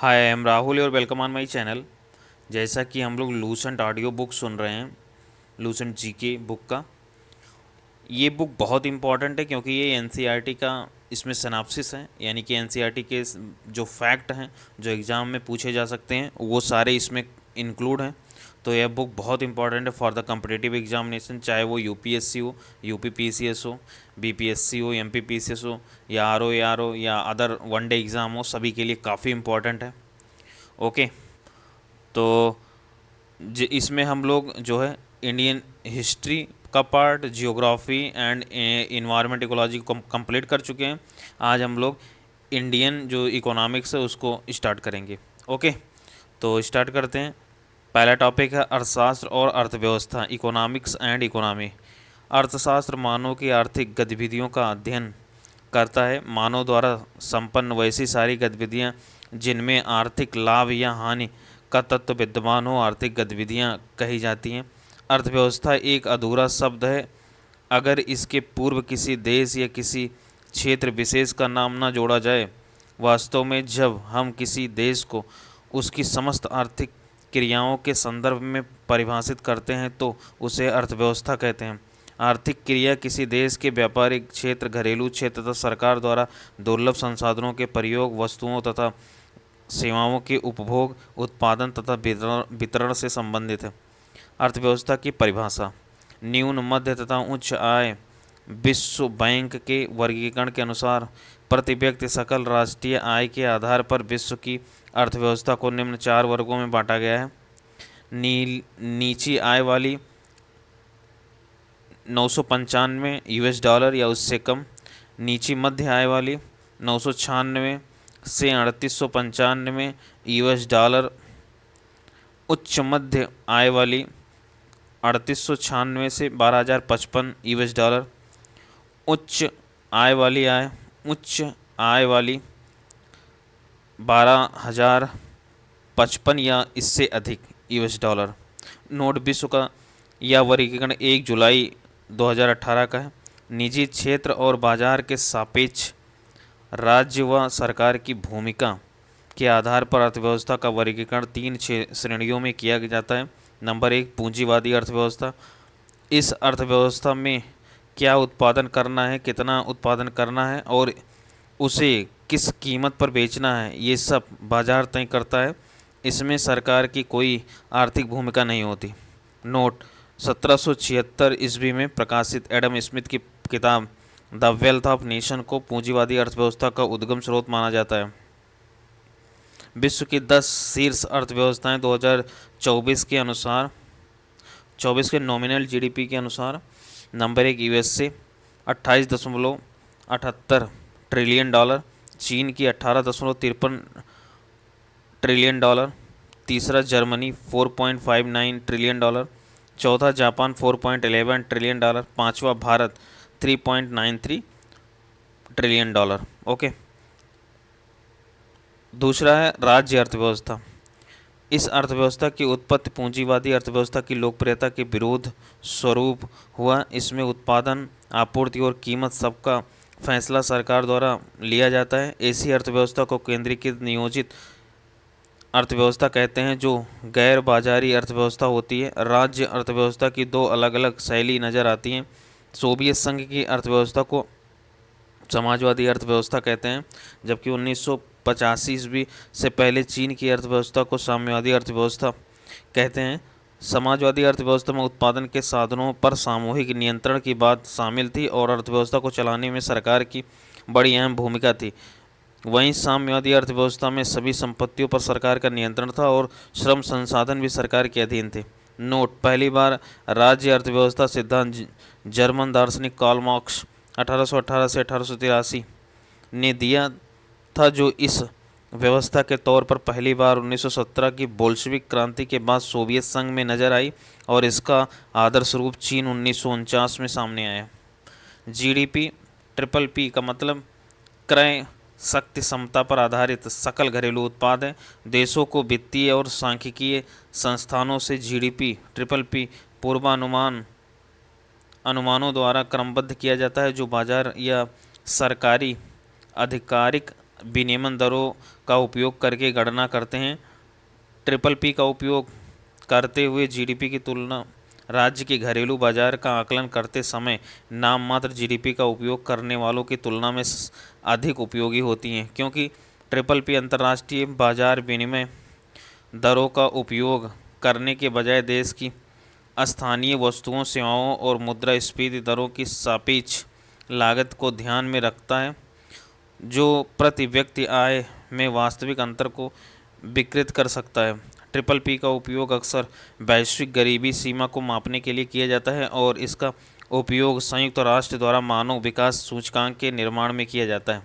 Hi I am Rahul और welcome on my channel. जैसा कि हम लोग लूसेंट ऑडियो बुक सुन रहे हैं, लूसेंट जीके बुक का। ये बुक बहुत इंपॉर्टेंट है क्योंकि ये एनसीईआरटी का इसमें सिनॉप्सिस है, यानी कि एनसीईआरटी के जो फैक्ट हैं जो एग्ज़ाम में पूछे जा सकते हैं वो सारे इसमें इंक्लूड हैं। तो यह बुक बहुत इंपॉर्टेंट है फॉर द कम्पिटिटिव एग्जामिनेशन, चाहे वो यूपीएससी हो, यूपीपीसीएस हो, बीपीएससी हो, एमपीपीसीएस हो, या आरओ हो, या अदर वनडे एग्ज़ाम हो, सभी के लिए काफ़ी इंपॉर्टेंट है। ओके। तो इसमें हम लोग जो है इंडियन हिस्ट्री का part, geography and environment ecology को कंप्लीट कर चुके हैं। आज हम लोग इंडियन जो इकोनॉमिक्स है उसको स्टार्ट करेंगे। ओके, तो स्टार्ट करते हैं। पहला टॉपिक है अर्थशास्त्र और अर्थव्यवस्था, इकोनॉमिक्स एंड इकोनॉमी। अर्थशास्त्र मानव की आर्थिक गतिविधियों का अध्ययन करता है। मानव द्वारा संपन्न वैसी सारी गतिविधियां जिनमें आर्थिक लाभ या हानि का तत्व विद्यमान हो, आर्थिक गतिविधियां कही जाती हैं। अर्थव्यवस्था एक अधूरा शब्द है अगर इसके पूर्व किसी देश या किसी क्षेत्र विशेष का नाम न जोड़ा जाए। वास्तव में जब हम किसी देश को उसकी समस्त आर्थिक क्रियाओं के संदर्भ में परिभाषित करते हैं तो उसे अर्थव्यवस्था कहते हैं। आर्थिक क्रिया किसी देश के व्यापारिक क्षेत्र, घरेलू क्षेत्र तथा सरकार द्वारा दुर्लभ संसाधनों के प्रयोग, वस्तुओं तथा सेवाओं के उपभोग, उत्पादन तथा वितरण से संबंधित है। अर्थव्यवस्था की परिभाषा। न्यून, मध्य तथा उच्च आय। विश्व बैंक के वर्गीकरण के अनुसार प्रति व्यक्ति सकल राष्ट्रीय आय के आधार पर विश्व की अर्थव्यवस्था को निम्न 4 वर्गों में बांटा गया है। नीची आय वाली 995 यूएस डॉलर या उससे कम। नीची मध्य आय वाली 996 से 3895 यूएस डॉलर। उच्च मध्य आय वाली 3896 से 12055 यूएस डॉलर। उच्च आय वाली 12055 या इससे अधिक यूएस डॉलर। नोट विश्व का यह वर्गीकरण 1 जुलाई 2018 का है। निजी क्षेत्र और बाजार के सापेक्ष राज्य व सरकार की भूमिका के आधार पर अर्थव्यवस्था का वर्गीकरण 3 श्रेणियों में किया जाता है। नंबर 1, पूंजीवादी अर्थव्यवस्था। इस अर्थव्यवस्था में क्या उत्पादन करना है, कितना उत्पादन करना है और उसे किस कीमत पर बेचना है, ये सब बाजार तय करता है। इसमें सरकार की कोई आर्थिक भूमिका नहीं होती। नोट: 1776 ईस्वी में प्रकाशित एडम स्मिथ की किताब द वेल्थ ऑफ नेशन को पूंजीवादी अर्थव्यवस्था का उद्गम स्रोत माना जाता है। विश्व की 10 शीर्ष अर्थव्यवस्थाएं 2024 के अनुसार 24 के नॉमिनल जीडीपी के अनुसार। Number 1 USA 28.78 trillion dollar. चीन की 18.53 ट्रिलियन डॉलर। तीसरा जर्मनी 4.59 ट्रिलियन डॉलर। चौथा जापान 4.11 ट्रिलियन डॉलर। पांचवा भारत 3.93 ट्रिलियन डॉलर। ओके। दूसरा है राज्य अर्थव्यवस्था। इस अर्थव्यवस्था की उत्पत्ति पूंजीवादी अर्थव्यवस्था की लोकप्रियता के विरोध स्वरूप हुआ। इसमें उत्पादन, आपूर्ति और कीमत सबका फैसला सरकार द्वारा लिया जाता है। ऐसी अर्थव्यवस्था को केंद्रीकृत नियोजित अर्थव्यवस्था कहते हैं जो गैर बाजारी अर्थव्यवस्था होती है। राज्य अर्थव्यवस्था की 2 अलग अलग शैली नज़र आती हैं। सोवियत संघ की अर्थव्यवस्था को समाजवादी अर्थव्यवस्था कहते हैं, जबकि 1985 ईस्वी से पहले चीन की अर्थव्यवस्था को साम्यवादी अर्थव्यवस्था कहते हैं। समाजवादी अर्थव्यवस्था में उत्पादन के साधनों पर सामूहिक नियंत्रण की बात शामिल थी और अर्थव्यवस्था को चलाने में सरकार की बड़ी अहम भूमिका थी। वहीं साम्यवादी अर्थव्यवस्था में सभी संपत्तियों पर सरकार का नियंत्रण था और श्रम संसाधन भी सरकार के अधीन थे। नोट: पहली बार राज्य अर्थव्यवस्था सिद्धांत जर्मन दार्शनिक कार्ल मार्क्स 1818 से 1883 ने दिया था, जो इस व्यवस्था के तौर पर पहली बार 1917 की बोल्शेविक क्रांति के बाद सोवियत संघ में नजर आई और इसका आदर्श रूप चीन 1949 में सामने आया। जीडीपी ट्रिपल पी का मतलब क्रय शक्ति समता पर आधारित सकल घरेलू उत्पाद है। देशों को वित्तीय और सांख्यिकीय संस्थानों से जीडीपी ट्रिपल पी अनुमानों द्वारा क्रमबद्ध किया जाता है, जो बाजार या सरकारी आधिकारिक विनिमय दरों का उपयोग करके गणना करते हैं। ट्रिपल पी का उपयोग करते हुए जीडीपी की तुलना राज्य के घरेलू बाजार का आकलन करते समय नाम मात्र जीडीपी का उपयोग करने वालों की तुलना में अधिक उपयोगी होती हैं, क्योंकि ट्रिपल पी अंतर्राष्ट्रीय बाजार विनिमय दरों का उपयोग करने के बजाय देश की स्थानीय वस्तुओं, सेवाओं और मुद्रास्फीति दरों की सापेक्ष लागत को ध्यान में रखता है, जो प्रति व्यक्ति आय में वास्तविक अंतर को विकृत कर सकता है। ट्रिपल पी का उपयोग अक्सर वैश्विक गरीबी सीमा को मापने के लिए किया जाता है और इसका उपयोग संयुक्त राष्ट्र द्वारा मानव विकास सूचकांक के निर्माण में किया जाता है।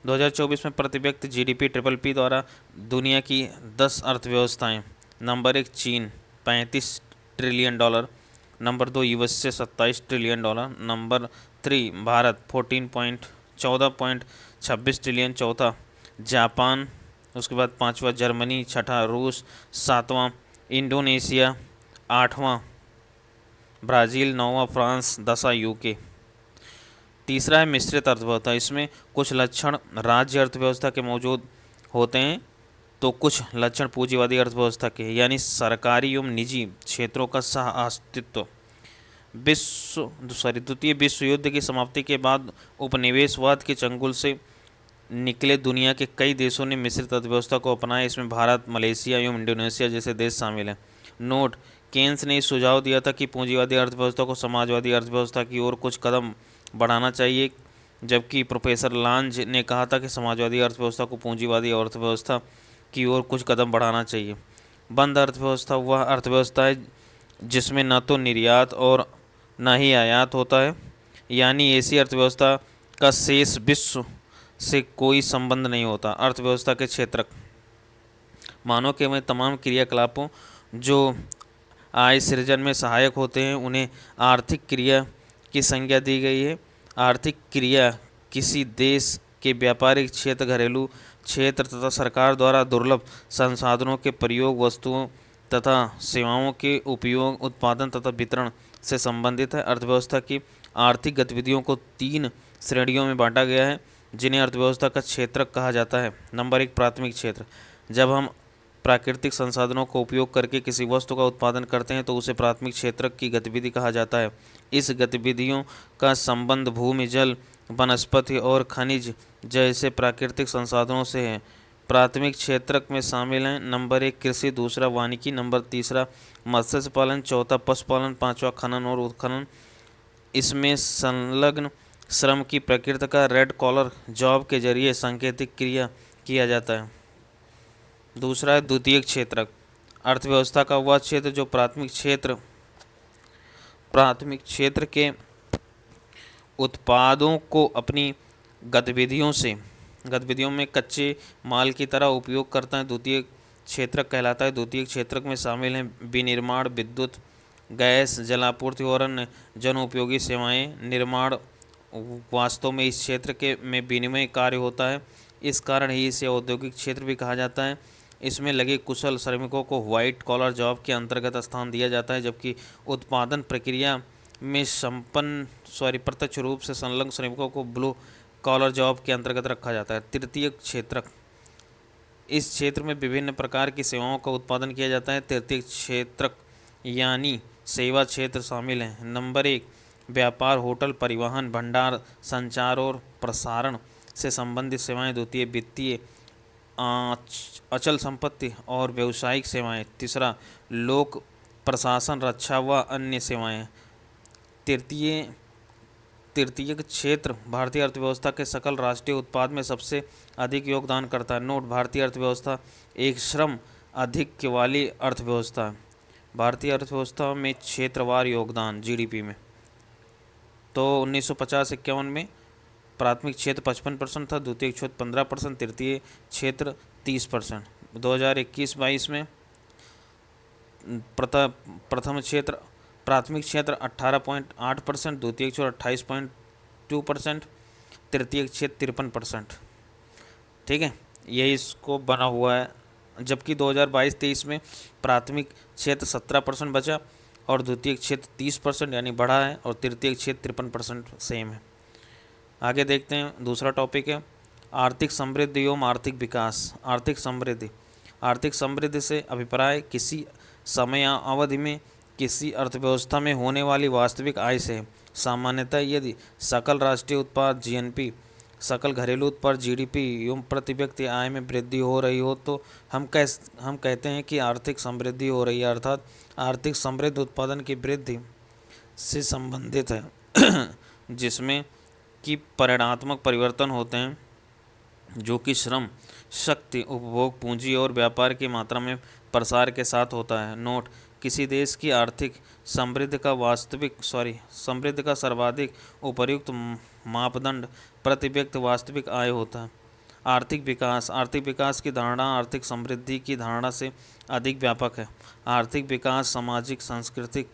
2024 में प्रति व्यक्ति जीडीपी ट्रिपल पी द्वारा दुनिया की 10 अर्थव्यवस्थाएं। नंबर 1 चीन $35 trillion, number 2 USA $27 trillion, number 3 Bharat 14.26 trillion, चौथा जापान, उसके बाद पाँचवा जर्मनी, छठा रूस, सातवां इंडोनेशिया, आठवां ब्राज़ील, नौवां फ्रांस, 10वां यूके। तीसरा है मिश्रित अर्थव्यवस्था। इसमें कुछ लक्षण राज्य अर्थव्यवस्था के मौजूद होते हैं तो कुछ लक्षण पूंजीवादी अर्थव्यवस्था के, यानी सरकारी एवं निजी क्षेत्रों का सह अस्तित्व। द्वितीय विश्व युद्ध की समाप्ति के बाद उपनिवेशवाद के चंगुल से निकले दुनिया के कई देशों ने मिश्रित अर्थव्यवस्था को अपनाया। इसमें भारत, मलेशिया एवं इंडोनेशिया जैसे देश शामिल हैं। नोट: केन्स ने सुझाव दिया था कि पूंजीवादी अर्थव्यवस्था को समाजवादी अर्थव्यवस्था की ओर कुछ कदम बढ़ाना चाहिए, जबकि प्रोफेसर लांज ने कहा था कि समाजवादी अर्थव्यवस्था को पूंजीवादी अर्थव्यवस्था की ओर कुछ कदम बढ़ाना चाहिए। बंद अर्थव्यवस्था वह अर्थव्यवस्था है जिसमें न तो निर्यात और न ही आयात होता है, यानी ऐसी अर्थव्यवस्था का शेष विश्व से कोई संबंध नहीं होता। अर्थव्यवस्था के क्षेत्रक: मानव के में तमाम क्रियाकलापों जो आय सृजन में सहायक होते हैं उन्हें आर्थिक क्रिया की संज्ञा दी गई है। आर्थिक क्रिया किसी देश के व्यापारिक क्षेत्र, घरेलू क्षेत्र तथा सरकार द्वारा दुर्लभ संसाधनों के प्रयोग, वस्तुओं तथा सेवाओं के उपयोग, उत्पादन तथा वितरण से संबंधित है। अर्थव्यवस्था की आर्थिक गतिविधियों को 3 श्रेणियों में बांटा गया है, जिन्हें अर्थव्यवस्था का क्षेत्रक कहा जाता है। नंबर 1 प्राथमिक क्षेत्र: जब हम प्राकृतिक संसाधनों का उपयोग करके किसी वस्तु का उत्पादन करते हैं तो उसे प्राथमिक क्षेत्रक की गतिविधि कहा जाता है। इस गतिविधियों का संबंध भूमि, जल, वनस्पति और खनिज जैसे प्राकृतिक संसाधनों से है। प्राथमिक क्षेत्रक में शामिल हैं नंबर 1 कृषि, दूसरा वानिकी, नंबर तीसरा मत्स्य पालन, चौथा पशुपालन, पाँचवा खनन और उत्खनन। इसमें संलग्न श्रम की प्रकृति का रेड कॉलर जॉब के जरिए सांकेतिक क्रिया किया जाता है। दूसरा है द्वितीयक क्षेत्रक: अर्थव्यवस्था का वह क्षेत्र जो प्राथमिक क्षेत्र के उत्पादों को अपनी गतिविधियों में कच्चे माल की तरह उपयोग करता है, द्वितीयक क्षेत्रक कहलाता है। द्वितीयक क्षेत्रक में शामिल हैं विनिर्माण, विद्युत, गैस, जलापूर्ति और अन्य जनोपयोगी सेवाएं। निर्माण वास्तव में इस क्षेत्र के में विनिमय कार्य होता है, इस कारण ही इसे औद्योगिक क्षेत्र भी कहा जाता है। इसमें लगे कुशल श्रमिकों को व्हाइट कॉलर जॉब के अंतर्गत स्थान दिया जाता है, जबकि उत्पादन प्रक्रिया में प्रत्यक्ष रूप से संलग्न श्रमिकों को ब्लू कॉलर जॉब के अंतर्गत रखा जाता है। तृतीयक क्षेत्रक: इस क्षेत्र में विभिन्न प्रकार की सेवाओं का उत्पादन किया जाता है। तृतीयक क्षेत्रक यानी सेवा क्षेत्र शामिल हैं। नंबर 1 व्यापार, होटल, परिवहन, भंडार, संचार और प्रसारण से संबंधित सेवाएं। द्वितीय वित्तीय, अचल संपत्ति और व्यावसायिक सेवाएं। तीसरा लोक प्रशासन, रक्षा व अन्य सेवाएं। तृतीयक क्षेत्र भारतीय अर्थव्यवस्था के सकल राष्ट्रीय उत्पाद में सबसे अधिक योगदान करता है। नोट: भारतीय अर्थव्यवस्था एक श्रम आधिक्य वाली अर्थव्यवस्था है। भारतीय अर्थव्यवस्था में क्षेत्रवार योगदान जीडीपी में तो 1950-51 में प्राथमिक क्षेत्र 55% था, द्वितीय क्षेत्र 15%, तृतीय क्षेत्र 30%। 2021-22 में प्रथम क्षेत्र प्राथमिक क्षेत्र 18.8%, द्वितीय क्षेत्र 28.2%, तृतीय क्षेत्र 53%। ठीक है, यही इसको बना हुआ है। जबकि 2022-23 में प्राथमिक क्षेत्र 17% बचा और द्वितीय क्षेत्र 30% यानी बढ़ा है, और तृतीय क्षेत्र 53% सेम है। आगे देखते हैं, दूसरा टॉपिक है आर्थिक समृद्धि एवं आर्थिक विकास। आर्थिक समृद्धि से अभिप्राय किसी समय या अवधि में किसी अर्थव्यवस्था में होने वाली वास्तविक आय से है। सामान्यतः यदि सकल राष्ट्रीय उत्पाद (जीएनपी), सकल घरेलू उत्पाद (जीडीपी) एवं प्रति व्यक्ति आय में वृद्धि हो रही हो तो हम कहते हैं कि आर्थिक समृद्धि हो रही है, अर्थात आर्थिक समृद्धि उत्पादन की वृद्धि से संबंधित है जिसमें कि परिमाणात्मक परिवर्तन होते हैं जो कि श्रम, शक्ति, उपभोग, पूंजी और व्यापार की मात्रा में प्रसार के साथ होता है। नोट: किसी देश की आर्थिक समृद्धि का सर्वाधिक उपयुक्त मापदंड प्रति व्यक्ति वास्तविक आय होता है। आर्थिक विकास की धारणा आर्थिक समृद्धि की धारणा से अधिक व्यापक है। आर्थिक विकास सामाजिक, सांस्कृतिक,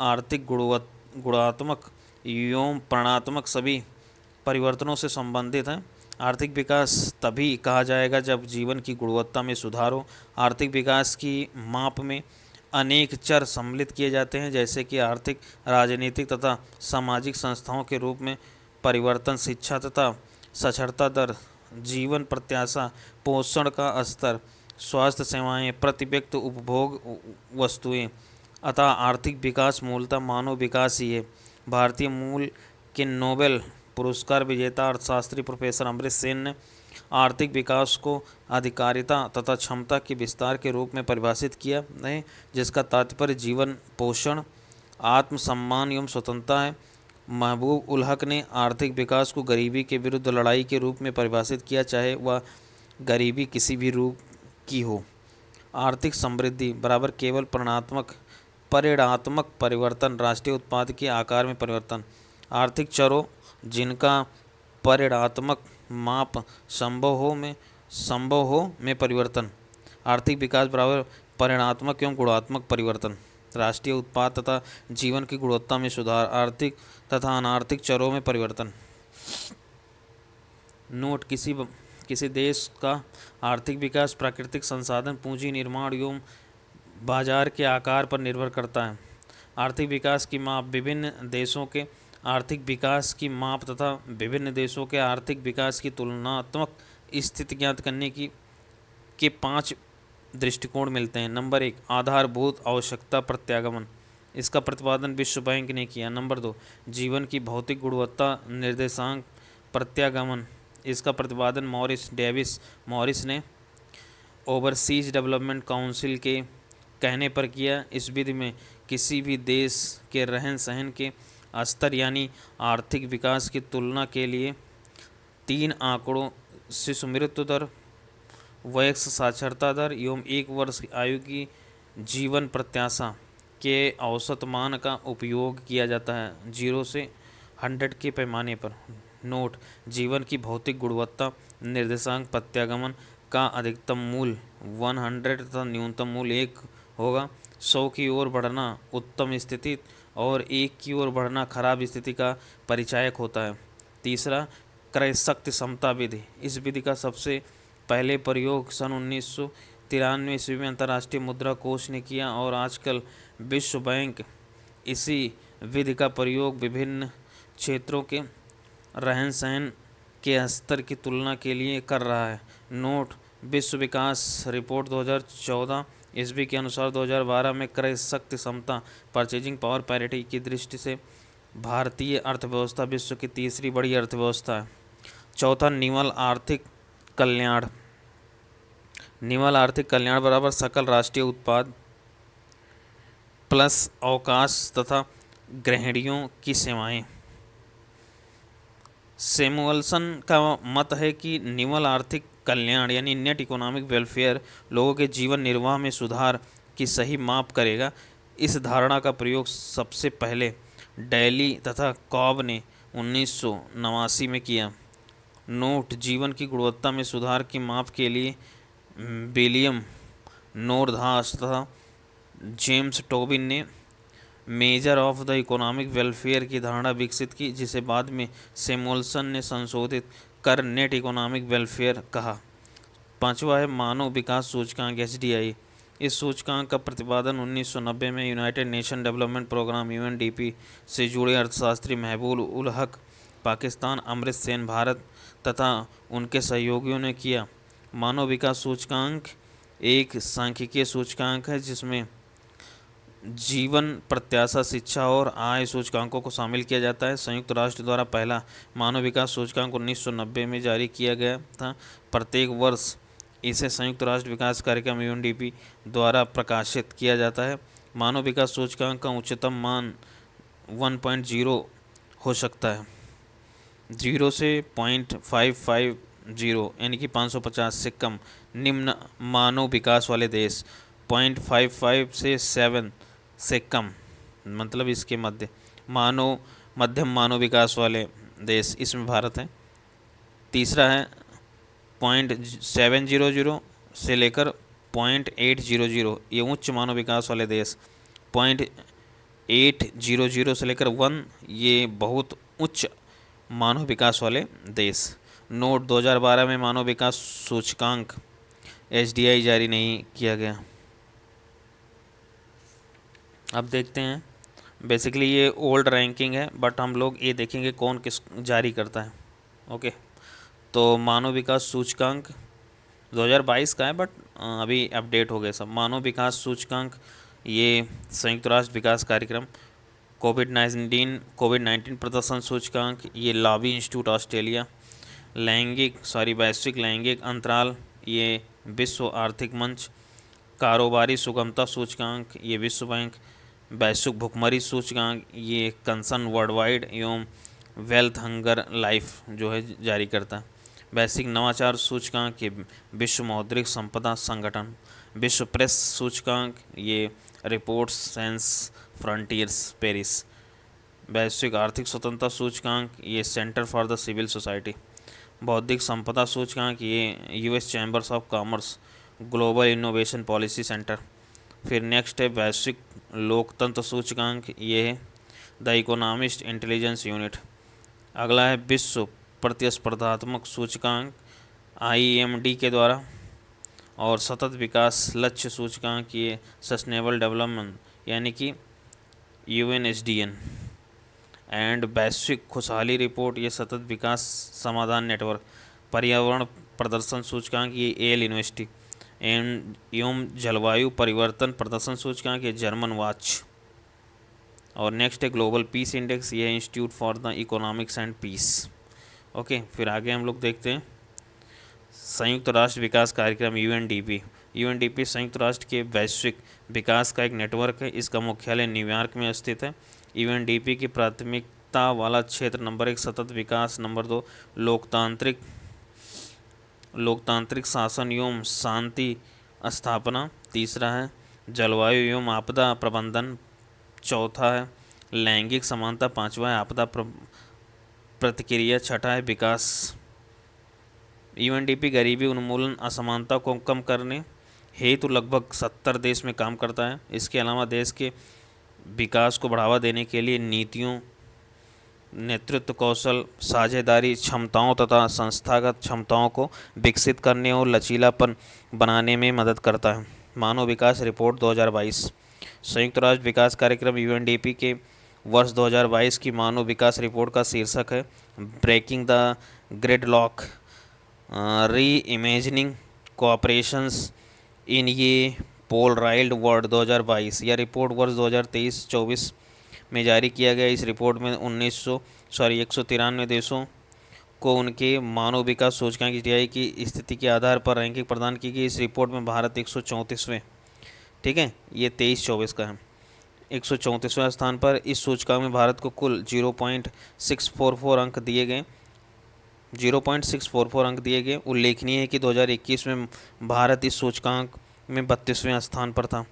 आर्थिक, गुणात्मक एवं परिमाणात्मक सभी परिवर्तनों से संबंधित है। आर्थिक विकास तभी कहा जाएगा जब जीवन की गुणवत्ता में सुधार हो। आर्थिक विकास की माप में अनेक चर सम्मिलित किए जाते हैं, जैसे कि आर्थिक, राजनीतिक तथा सामाजिक संस्थाओं के रूप में परिवर्तन, शिक्षा तथा साक्षरता दर, जीवन प्रत्याशा, पोषण का स्तर, स्वास्थ्य सेवाएं, प्रति व्यक्ति उपभोग वस्तुएं। अतः आर्थिक विकास मूलतः मानव विकास ही है। भारतीय मूल के नोबेल पुरस्कार विजेता अर्थशास्त्री प्रोफेसर अमर्त्य सेन ने आर्थिक विकास को अधिकारिता तथा क्षमता के विस्तार के रूप में परिभाषित किया है, जिसका तात्पर्य जीवन, पोषण, आत्मसम्मान एवं स्वतंत्रता है। महबूब उल हक ने आर्थिक विकास को गरीबी के विरुद्ध लड़ाई के रूप में परिभाषित किया, चाहे वह गरीबी किसी भी रूप की हो। आर्थिक समृद्धि बराबर केवल परिमाणात्मक परिवर्तन, राष्ट्रीय उत्पाद के आकार में परिवर्तन। आर्थिक चरों जिनका परिमाणात्मक माप संभव हो में परिवर्तन। आर्थिक विकास बराबर परिमाणात्मक एवं गुणात्मक परिवर्तन। राष्ट्रीय उत्पाद तथा जीवन की गुणवत्ता में सुधार। आर्थिक तथा अनार्थिक चरों में परिवर्तन। नोट: किसी देश का आर्थिक विकास प्राकृतिक संसाधन, पूंजी, निर्माण एवं बाजार के आकार पर निर्भर करता है। आर्थिक विकास की माप विभिन्न देशों के आर्थिक विकास की माप तथा विभिन्न देशों के आर्थिक विकास की तुलनात्मक स्थिति ज्ञात करने के 5 दृष्टिकोण मिलते हैं। नंबर 1, आधारभूत आवश्यकता प्रत्यागमन। इसका प्रतिपादन विश्व बैंक ने किया। नंबर 2, जीवन की भौतिक गुणवत्ता निर्देशांक प्रत्यागमन। इसका प्रतिपादन मॉरिस ने ओवरसीज डेवलपमेंट काउंसिल के कहने पर किया। इस विधि में किसी भी देश के रहन सहन के स्तर यानी आर्थिक विकास की तुलना के लिए 3 आंकड़ों शिशु मृत्यु दर, वयस्क साक्षरता दर एवं 1 वर्ष आयु की जीवन प्रत्याशा के औसत मान का उपयोग किया जाता है, 0 से 100 के पैमाने पर। नोट: जीवन की भौतिक गुणवत्ता निर्देशांक प्रत्यागमन का अधिकतम मूल्य 100 तथा न्यूनतम मूल्य 1 होगा। 100 की ओर बढ़ना उत्तम स्थिति और 1 की ओर बढ़ना खराब स्थिति का परिचायक होता है। तीसरा, क्रय शक्ति समता विधि। इस विधि का सबसे पहले प्रयोग सन 1993 ईस्वी में अंतर्राष्ट्रीय मुद्रा कोष ने किया और आजकल विश्व बैंक इसी विधि का प्रयोग विभिन्न क्षेत्रों के रहन सहन के स्तर की तुलना के लिए कर रहा है। नोट: विश्व विकास रिपोर्ट 2014 ईस्वी के अनुसार 2012 में क्रय शक्ति समता परचेजिंग पावर पैरिटी की दृष्टि से भारतीय अर्थव्यवस्था विश्व की तीसरी बड़ी अर्थव्यवस्था है। चौथा, निवल आर्थिक कल्याण। निवल आर्थिक कल्याण बराबर सकल राष्ट्रीय उत्पाद प्लस अवकाश तथा गृहिणियों की सेवाएं। सैमुअलसन का मत है कि निवल आर्थिक कल्याण यानी नेट इकोनॉमिक वेलफेयर लोगों के जीवन निर्वाह में सुधार की सही माप करेगा। इस धारणा का प्रयोग सबसे पहले डेली तथा कॉब ने 1989 में किया। नोट: जीवन की गुणवत्ता में सुधार की माप के लिए विलियम नोरधास तथा जेम्स टोबिन ने measure of the economic welfare की धारणा विकसित की, जिसे बाद में सैमुअलसन ने संशोधित कर नेट इकोनॉमिक वेलफेयर कहा। पांचवा है मानव विकास सूचकांक (HDI). इस सूचकांक का प्रतिपादन 1990 में United Nation Development Programme (UNDP) से जुड़े अर्थशास्त्री महबूब उल हक पाकिस्तान, अमर्त्य सेन भारत तथा उनके सहयोगियों ने किया। मानव विकास सूचकांक एक सांख्यिकीय सूचकांक है जिसमें जीवन प्रत्याशा, शिक्षा और आय सूचकांकों को शामिल किया जाता है। संयुक्त राष्ट्र द्वारा पहला मानव विकास सूचकांक 1990 में जारी किया गया था। प्रत्येक वर्ष इसे संयुक्त राष्ट्र विकास कार्यक्रम यूएनडीपी द्वारा प्रकाशित किया जाता है। मानव विकास सूचकांक का उच्चतम मान 1.0 हो सकता है, 0 से 0.550 यानी कि 550 से कम। निम्न मानव विकास वाले देश 0.55 से 7 से कम, मतलब इसके मध्यम मानव विकास वाले देश, इसमें भारत है। तीसरा है 0.700 से लेकर 0.800, ये उच्च मानव विकास वाले देश। 0.800 से लेकर 1, ये बहुत उच्च मानव विकास वाले देश। नोट 2012 में मानव विकास सूचकांक HDI जारी नहीं किया गया। अब देखते हैं, बेसिकली ये ओल्ड रैंकिंग है, बट हम लोग ये देखेंगे कौन किस जारी करता है। ओके, तो मानव विकास सूचकांक 2022 का है, बट अभी अपडेट हो गया सब। मानव विकास सूचकांक ये संयुक्त राष्ट्र विकास कार्यक्रम। कोविड-19 प्रदर्शन सूचकांक ये लावी इंस्टीट्यूट ऑस्ट्रेलिया। वैश्विक लैंगिक अंतराल ये विश्व आर्थिक मंच। कारोबारी सुगमता सूचकांक ये विश्व बैंक। वैश्विक भुखमरी सूचकांक ये कंसर्न वर्ल्ड वाइड एवं वेल्थ हंगर लाइफ जो है जारी करता है। वैश्विक नवाचार सूचकांक ये विश्व मौद्रिक संपदा संगठन। विश्व प्रेस सूचकांक ये रिपोर्ट्स सेंस फ्रंटियर्स पेरिस। वैश्विक आर्थिक स्वतंत्रता सूचकांक ये Centre for the Civil Society. बौद्धिक संपदा सूचकांक ये US Chambers of Commerce Global Innovation Policy Centre. फिर नेक्स्ट है वैश्विक लोकतंत्र सूचकांक, ये है द इकोनॉमिस्ट इंटेलिजेंस यूनिट। अगला है विश्व प्रतिस्पर्धात्मक सूचकांक IMD के द्वारा। और सतत विकास लक्ष्य सूचकांक ये सस्टेनेबल डेवलपमेंट यानी कि UNSDN। एंड वैश्विक खुशहाली रिपोर्ट ये सतत विकास समाधान नेटवर्क। पर्यावरण प्रदर्शन सूचकांक ये AL यूनिवर्सिटी। एवं जलवायु परिवर्तन प्रदर्शन सूचकांक ये जर्मन वॉच। और नेक्स्ट है ग्लोबल पीस इंडेक्स, ये Institute for the Economics and Peace. Okay, फिर आगे हम लोग देखते हैं संयुक्त राष्ट्र विकास कार्यक्रम UNDP संयुक्त राष्ट्र के वैश्विक विकास का एक नेटवर्क है। इसका मुख्यालय न्यूयॉर्क में स्थित है। UNDP की प्राथमिकता वाला क्षेत्र नंबर 1 सतत विकास, नंबर 2 लोकतांत्रिक शासन एवं शांति स्थापना, तीसरा है जलवायु एवं आपदा प्रबंधन, चौथा है लैंगिक समानता, पांचवा है आपदा प्रतिक्रिया, छठा है विकास। UNDP गरीबी उन्मूलन असमानता को कम करने हेतु लगभग 70 देश में काम करता है। इसके अलावा देश के विकास को बढ़ावा देने के लिए नीतियों, नेतृत्व कौशल, साझेदारी क्षमताओं तथा संस्थागत क्षमताओं को विकसित करने और लचीलापन बनाने में मदद करता है। मानव विकास रिपोर्ट 2022। संयुक्त राष्ट्र विकास कार्यक्रम UNDP के वर्ष 2022 की मानव विकास रिपोर्ट का शीर्षक है ब्रेकिंग द ग्रिडलॉक, री इमेजिनिंग कोऑपरेशंस इन ये पोलराइज्ड वर्ल्ड 2022। यह रिपोर्ट वर्ष 2023-24 में जारी किया गया। इस रिपोर्ट में 193 देशों को उनके मानव विकास सूचकांक HDI की स्थिति के आधार पर रैंकिंग प्रदान की गई। इस रिपोर्ट में भारत 134वें, ठीक है, ये 23-24 का है, 134वें स्थान पर। इस सूचकांक में भारत को कुल 0.644 अंक दिए गए। 0.644 अंक दिए गए। उल्लेखनीय है कि 2021 में भारत इस सूचकांक में 32वें स्थान पर था,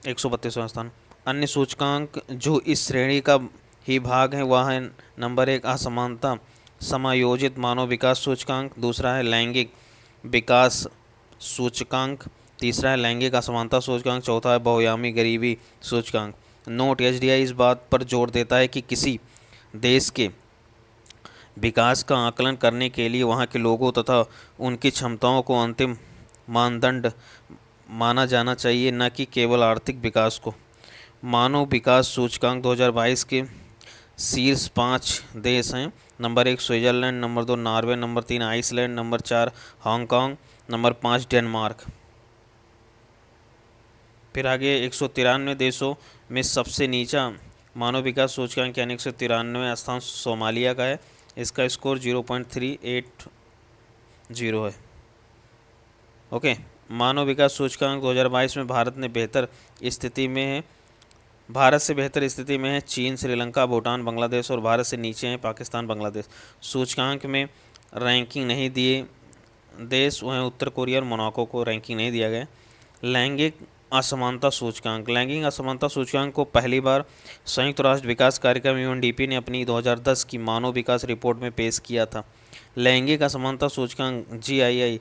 132वां स्थान। अन्य सूचकांक जो इस श्रेणी का ही भाग है वह है नंबर 1 असमानता समायोजित मानव विकास सूचकांक, दूसरा है लैंगिक विकास सूचकांक, तीसरा है लैंगिक असमानता सूचकांक, चौथा है बहुआयामी गरीबी सूचकांक। नोट HDI इस बात पर जोर देता है कि किसी देश के विकास का आकलन करने के लिए वहाँ के लोगों तथा उनकी क्षमताओं को अंतिम मानदंड माना जाना चाहिए, न कि केवल आर्थिक विकास को। मानव विकास सूचकांक 2022 के शीर्ष 5 देश हैं। Number 1 Switzerland, number 2 Norway, number 3 Iceland, number 4 Hong Kong, number 5 Denmark. फिर आगे 193 देशों में सबसे नीचा मानव विकास सूचकांक यानी 193वां स्थान सोमालिया का है। इसका स्कोर 0.380 है। ओके, मानव विकास सूचकांक 2022 में भारत ने बेहतर स्थिति में है। भारत से बेहतर स्थिति में है चीन, श्रीलंका, भूटान, बांग्लादेश, और भारत से नीचे हैं पाकिस्तान, बांग्लादेश। सूचकांक में रैंकिंग नहीं दिए देश वहीं उत्तर कोरिया और मोनाको को रैंकिंग नहीं दिया गया। लैंगिक असमानता सूचकांक। लैंगिक असमानता सूचकांक को पहली बार संयुक्त राष्ट्र विकास कार्यक्रम यूएनडीपी ने अपनी 2010 की मानव विकास रिपोर्ट में पेश किया था। लैंगिक असमानता सूचकांक जीआईआई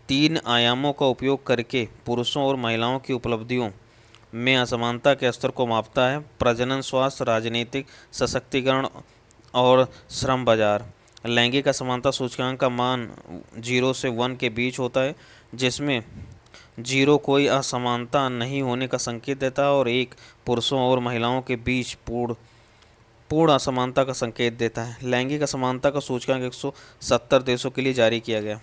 3 आयामों का उपयोग करके पुरुषों और महिलाओं की उपलब्धियों में असमानता के स्तर को मापता है। प्रजनन, स्वास्थ्य, राजनीतिक सशक्तिकरण और श्रम बाजार। लैंगिक असमानता सूचकांक का मान 0 से 1 के बीच होता है, जिसमें 0 कोई असमानता नहीं होने का संकेत देता है और 1 पुरुषों और महिलाओं के बीच पूर्ण असमानता का संकेत देता है। लैंगिक असमानता का सूचकांक 170 देशों के लिए जारी किया गया।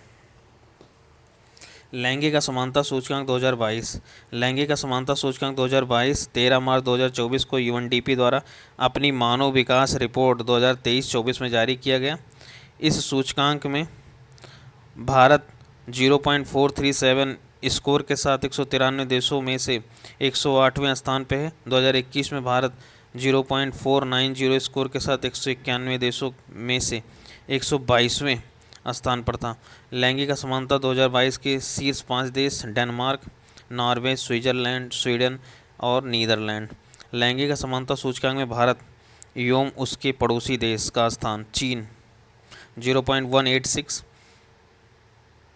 लैंगिक असमानता सूचकांक 2022। लैंगिक असमानता सूचकांक 2022 13 मार्च 2024 को यूएनडीपी द्वारा अपनी मानव विकास रिपोर्ट 2023-24 में जारी किया गया। इस सूचकांक में भारत 0.437 स्कोर के साथ 193 देशों में से 108वें स्थान पर है। 2021 में भारत 0.490 स्कोर के साथ 191 देशों में से 122वें स्थान पर था। लैंगिक असमानता 2022 के शीर्ष 5 देश डेनमार्क, नॉर्वे, स्विट्ज़रलैंड, स्वीडन और नीदरलैंड। लैंगिक असमानता सूचकांक में भारत एवं उसके पड़ोसी देश का स्थान। चीन 0.186,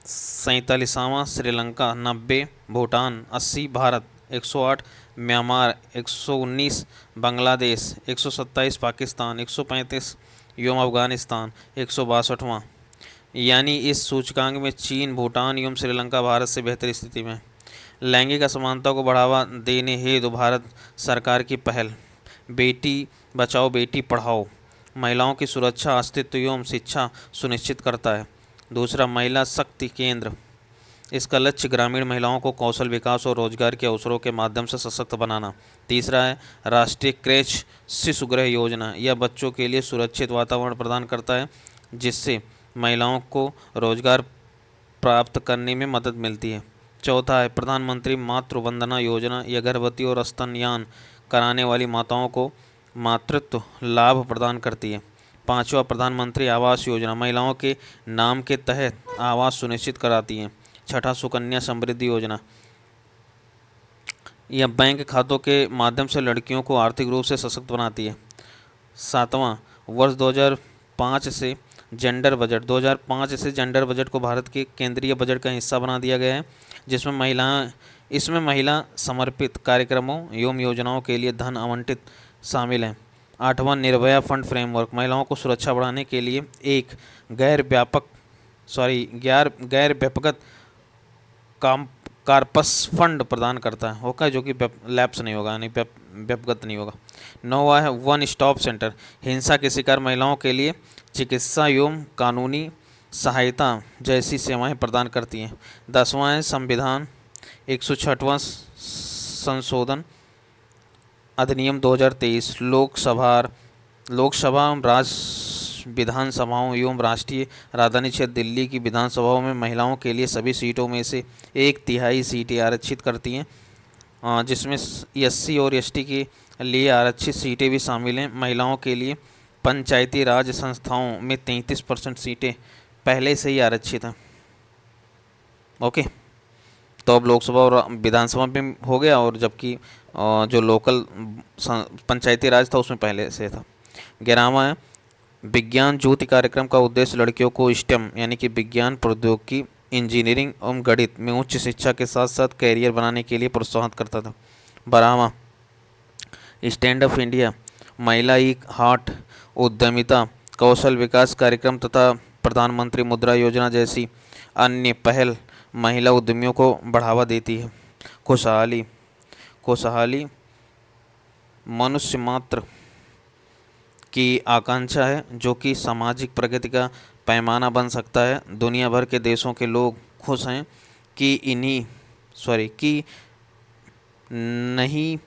47वां श्रीलंका 90, भूटान 80, भारत 108, म्यांमार 119, बांग्लादेश 127, पाकिस्तान 135 एवं अफगानिस्तान 162वां। यानी इस सूचकांक में चीन, भूटान एवं श्रीलंका भारत से बेहतर स्थिति में। लैंगिक असमानता को बढ़ावा देने हेतु भारत सरकार की पहल बेटी बचाओ बेटी पढ़ाओ महिलाओं की सुरक्षा, अस्तित्व एवं शिक्षा सुनिश्चित करता है। दूसरा, महिला शक्ति केंद्र। इसका लक्ष्य ग्रामीण महिलाओं को कौशल विकास और रोजगार के अवसरों के माध्यम से सशक्त बनाना। तीसरा है राष्ट्रीय क्रेच शिशुगृह योजना। यह बच्चों के लिए सुरक्षित वातावरण प्रदान करता है जिससे महिलाओं को रोजगार प्राप्त करने में मदद मिलती है। चौथा है प्रधानमंत्री मातृ वंदना योजना। यह गर्भवती और स्तनयान कराने वाली माताओं को मातृत्व लाभ प्रदान करती है। पांचवा, प्रधानमंत्री आवास योजना महिलाओं के नाम के तहत आवास सुनिश्चित कराती है। छठा, सुकन्या समृद्धि योजना। यह बैंक खातों के माध्यम से लड़कियों को आर्थिक रूप से सशक्त बनाती है। सातवां, वर्ष 2005 से जेंडर बजट। 2005 से जेंडर बजट को भारत के केंद्रीय बजट का हिस्सा बना दिया गया है, जिसमें इसमें महिला समर्पित कार्यक्रमों एवं योजनाओं के लिए धन आवंटित शामिल हैं। आठवां, निर्भया फंड फ्रेमवर्क महिलाओं को सुरक्षा बढ़ाने के लिए एक गैर व्यापक कार्पस फंड प्रदान करता है, होगा जो कि लैप्स नहीं होगा, यानी व्यापक नहीं होगा। नौवां है वन स्टॉप सेंटर। हिंसा के शिकार महिलाओं के लिए चिकित्सा एवं कानूनी सहायता जैसी सेवाएं प्रदान करती हैं। 10वां है संविधान 106वां संशोधन अधिनियम 2023। लोकसभा राज्य विधानसभाओं एवं राष्ट्रीय राजधानी क्षेत्र दिल्ली की विधानसभाओं में महिलाओं के लिए सभी सीटों में से 1/3 सीटें आरक्षित करती हैं, जिसमें SC और ST के लिए आरक्षित सीटें भी शामिल हैं। महिलाओं के लिए पंचायती राज संस्थाओं में 33% सीटें पहले से ही आरक्षित हैं। ओके, तो अब लोकसभा और विधानसभा में हो गया, और जबकि जो लोकल पंचायती राज था उसमें पहले से था। 11वां है विज्ञान ज्योति कार्यक्रम का उद्देश्य लड़कियों को स्टेम यानी कि विज्ञान, प्रौद्योगिकी, इंजीनियरिंग एवं गणित में उच्च शिक्षा के साथ साथ कैरियर बनाने के लिए प्रोत्साहित करता था। 12वां स्टैंड अप इंडिया महिला ई हाट उद्यमिता, कौशल विकास कार्यक्रम तथा प्रधानमंत्री मुद्रा योजना जैसी अन्य पहल महिला उद्यमियों को बढ़ावा देती है। खुशहाली मनुष्य मात्र की आकांक्षा है, जो कि सामाजिक प्रगति का पैमाना बन सकता है। दुनिया भर के देशों के लोग खुश हैं कि कि नहीं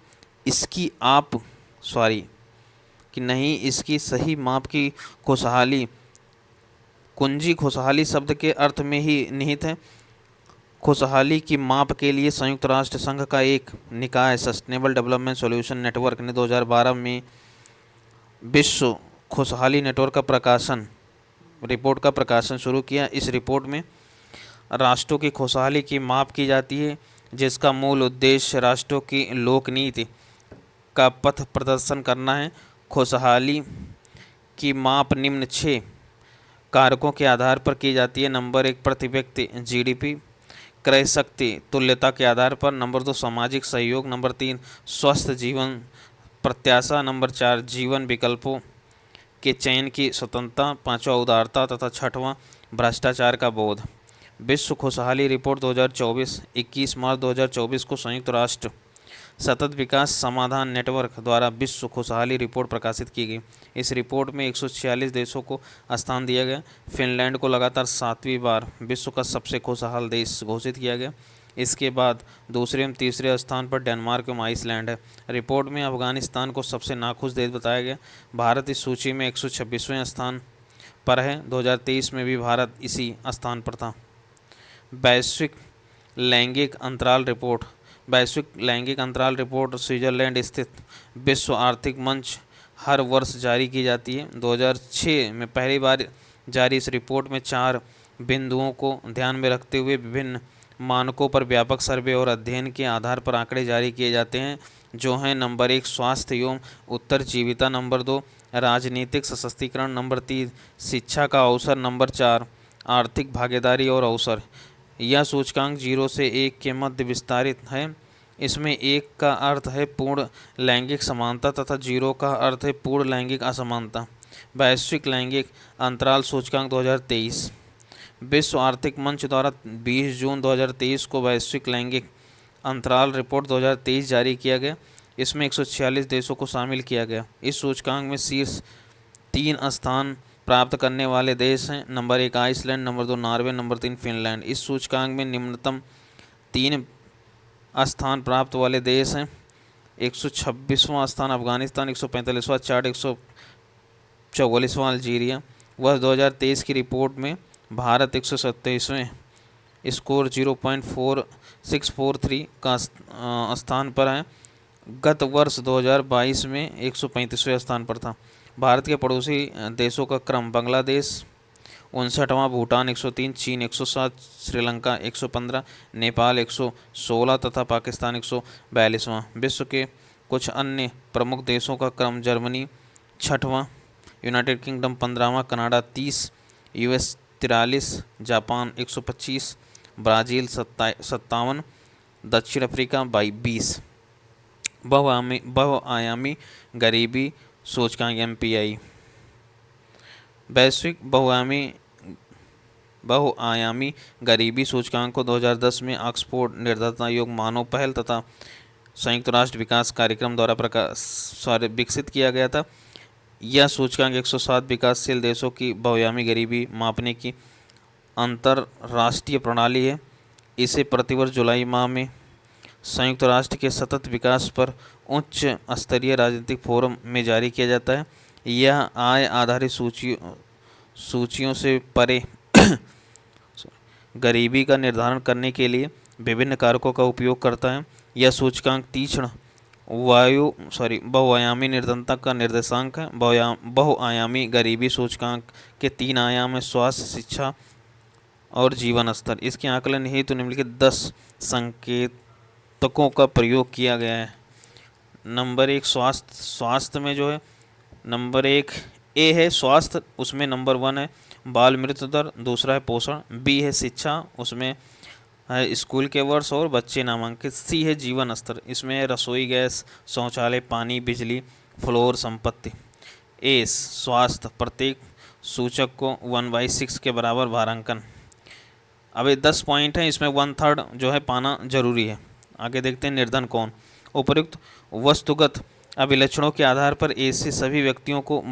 इसकी आप सॉरी कि नहीं इसकी सही माप की खुशहाली कुंजी खुशहाली शब्द के अर्थ में ही निहित है। खुशहाली की माप के लिए संयुक्त राष्ट्र संघ का एक निकाय सस्टेनेबल डेवलपमेंट सॉल्यूशन नेटवर्क ने 2012 में विश्व खुशहाली नेटवर्क रिपोर्ट का प्रकाशन शुरू किया। इस रिपोर्ट में राष्ट्रों की खुशहाली की माप की जाती है, जिसका मूल उद्देश्य राष्ट्रों की लोक नीति का पथ प्रदर्शन करना है। खुशहाली की माप निम्न 6 कारकों के आधार पर की जाती है। नंबर 1 प्रति व्यक्ति जीडीपी, क्रय शक्ति तुल्यता के आधार पर। नंबर 2 सामाजिक सहयोग। नंबर 3 स्वस्थ जीवन प्रत्याशा। नंबर 4 जीवन विकल्पों के चयन की स्वतंत्रता। 5वां उदारता तथा 6वां भ्रष्टाचार का बोध। विश्व खुशहाली रिपोर्ट 2024 21 मार्च 2024 को संयुक्त राष्ट्र सतत विकास समाधान नेटवर्क द्वारा विश्व खुशहाली रिपोर्ट प्रकाशित की गई। इस रिपोर्ट में 146 देशों को स्थान दिया गया। फिनलैंड को लगातार 7वीं बार विश्व का सबसे खुशहाल देश घोषित किया गया। इसके बाद दूसरे एवं तीसरे स्थान पर डेनमार्क एवं आइसलैंड है। रिपोर्ट में अफगानिस्तान को सबसे नाखुश देश बताया गया। भारत इस सूची में 126वें स्थान पर है। 2023 में भी भारत इसी स्थान पर था। वैश्विक लैंगिक अंतराल रिपोर्ट स्विट्जरलैंड स्थित विश्व आर्थिक मंच हर वर्ष जारी की जाती है। 2006 में पहली बार जारी इस रिपोर्ट में 4 बिंदुओं को ध्यान में रखते हुए विभिन्न मानकों पर व्यापक सर्वे और अध्ययन के आधार पर आंकड़े जारी किए जाते हैं, जो हैं नंबर 1 स्वास्थ्य एवं उत्तरजीविता, नंबर 2 राजनीतिक सशक्तिकरण, नंबर 3 शिक्षा का अवसर, नंबर 4 आर्थिक भागीदारी और अवसर। यह सूचकांक 0 से 1 के मध्य विस्तारित है। इसमें 1 का अर्थ है पूर्ण लैंगिक समानता तथा 0 का अर्थ है पूर्ण लैंगिक असमानता। वैश्विक लैंगिक अंतराल सूचकांक 2023 विश्व आर्थिक मंच द्वारा 20 जून 2023 को वैश्विक लैंगिक अंतराल रिपोर्ट 2023 जारी किया गया। इसमें 146 देशों को शामिल किया गया। इस सूचकांक में शीर्ष 3 स्थान प्राप्त करने वाले देश हैं। Number 1 Iceland, number 2 Norway, number 3 Finland. इस सूचकांक में निम्नतम 3 स्थान प्राप्त वाले देश हैं। 126वां स्थान अफगानिस्तान, 145वां चाड, 144वां अल्जीरिया। वर्ष 2023 की रिपोर्ट में भारत 127वें स्कोर 0.4643 का स्थान पर है। गत वर्ष 2022 में 135वें स्थान पर था। भारत के पड़ोसी देशों का क्रम बांग्लादेश 59वां, भूटान 103, चीन 107, श्रीलंका 115, नेपाल 116 तथा पाकिस्तान 142वां। विश्व के कुछ अन्य प्रमुख देशों का क्रम जर्मनी 6वां, यूनाइटेड किंगडम 15वां, कनाडा 30, यूएस 43, जापान 125, ब्राज़ील 57, दक्षिण अफ्रीका 20। बहुआयामी गरीबी सूचकांक MPI वैश्विक बहुआयामी गरीबी सूचकांक को 2010 में ऑक्सफोर्ड निर्धारित योग मानव पहल तथा संयुक्त राष्ट्र विकास कार्यक्रम द्वारा विकसित किया गया था। यह सूचकांक 107 विकासशील देशों की बहुआयामी गरीबी मापने की अंतरराष्ट्रीय प्रणाली है। इसे प्रतिवर्ष जुलाई माह में संयुक्त राष्ट्र के सतत विकास पर उच्च स्तरीय राजनीतिक फोरम में जारी किया जाता है। यह आय आधारित सूचियों से परे गरीबी का निर्धारण करने के लिए विभिन्न कारकों का उपयोग करता है। यह सूचकांक तीक्ष्ण बहुआयामी निर्धनता का निर्देशांक है। बहुआयामी गरीबी सूचकांक के 3 आयाम हैं: स्वास्थ्य, शिक्षा और जीवन स्तर। इसके आकलन हेतु निम्नलिखित 10 संकेतकों का प्रयोग किया गया है। नंबर 1 स्वास्थ्य में जो है नंबर 1 ए है स्वास्थ्य, उसमें नंबर 1 है बाल मृत्यु दर, दूसरा है पोषण, बी है शिक्षा, उसमें है स्कूल के वर्ष और बच्चे नामांकित, सी है जीवन स्तर, इसमें है रसोई गैस, शौचालय, पानी, बिजली, फ्लोर, संपत्ति। ए स्वास्थ्य प्रत्येक सूचक को 1/6 के बराबर भारांकन। अब ये 10 पॉइंट हैं, इसमें 1/3 जो है पाना जरूरी है। आगे देखते हैं निर्धन कौन। उपयुक्त वस्तुगत अभिलक्षणों के आधार पर ऐसे सभी व्यक्तियों को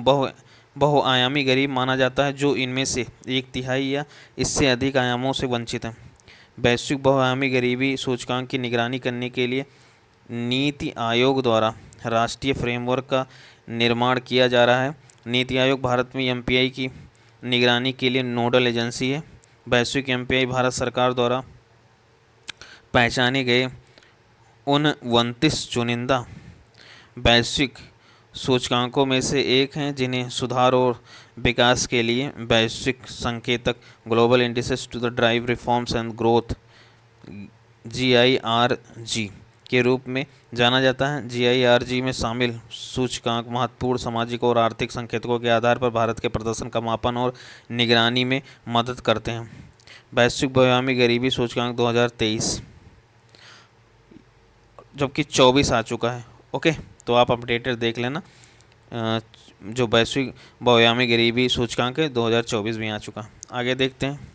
बहुआयामी गरीब माना जाता है जो इनमें से 1/3 या इससे अधिक आयामों से वंचित हैं। वैश्विक बहुआयामी गरीबी सूचकांक की निगरानी करने के लिए नीति आयोग द्वारा राष्ट्रीय फ्रेमवर्क का निर्माण किया जा रहा है। नीति आयोग भारत में एमपीआई की निगरानी के लिए नोडल एजेंसी है। वैश्विक एमपीआई भारत सरकार द्वारा पहचाने गए उन 29 चुनिंदा वैश्विक सूचकांकों में से एक हैं जिन्हें सुधार और विकास के लिए वैश्विक संकेतक global indices to the drive reforms and growth GIRG के रूप में जाना जाता है। GIRG में शामिल सूचकांक महत्वपूर्ण सामाजिक और आर्थिक संकेतकों के आधार पर भारत के प्रदर्शन का मापन और निगरानी में मदद करते हैं। वैश्विक बहुआयामी गरीबी सूचकांक 2023 जबकि 24 आ चुका है। ओके, तो आप अपडेटेड देख लेना। जो वैश्विक बहुआयामी गरीबी सूचकांक है 2024 में आ चुका। आगे देखते हैं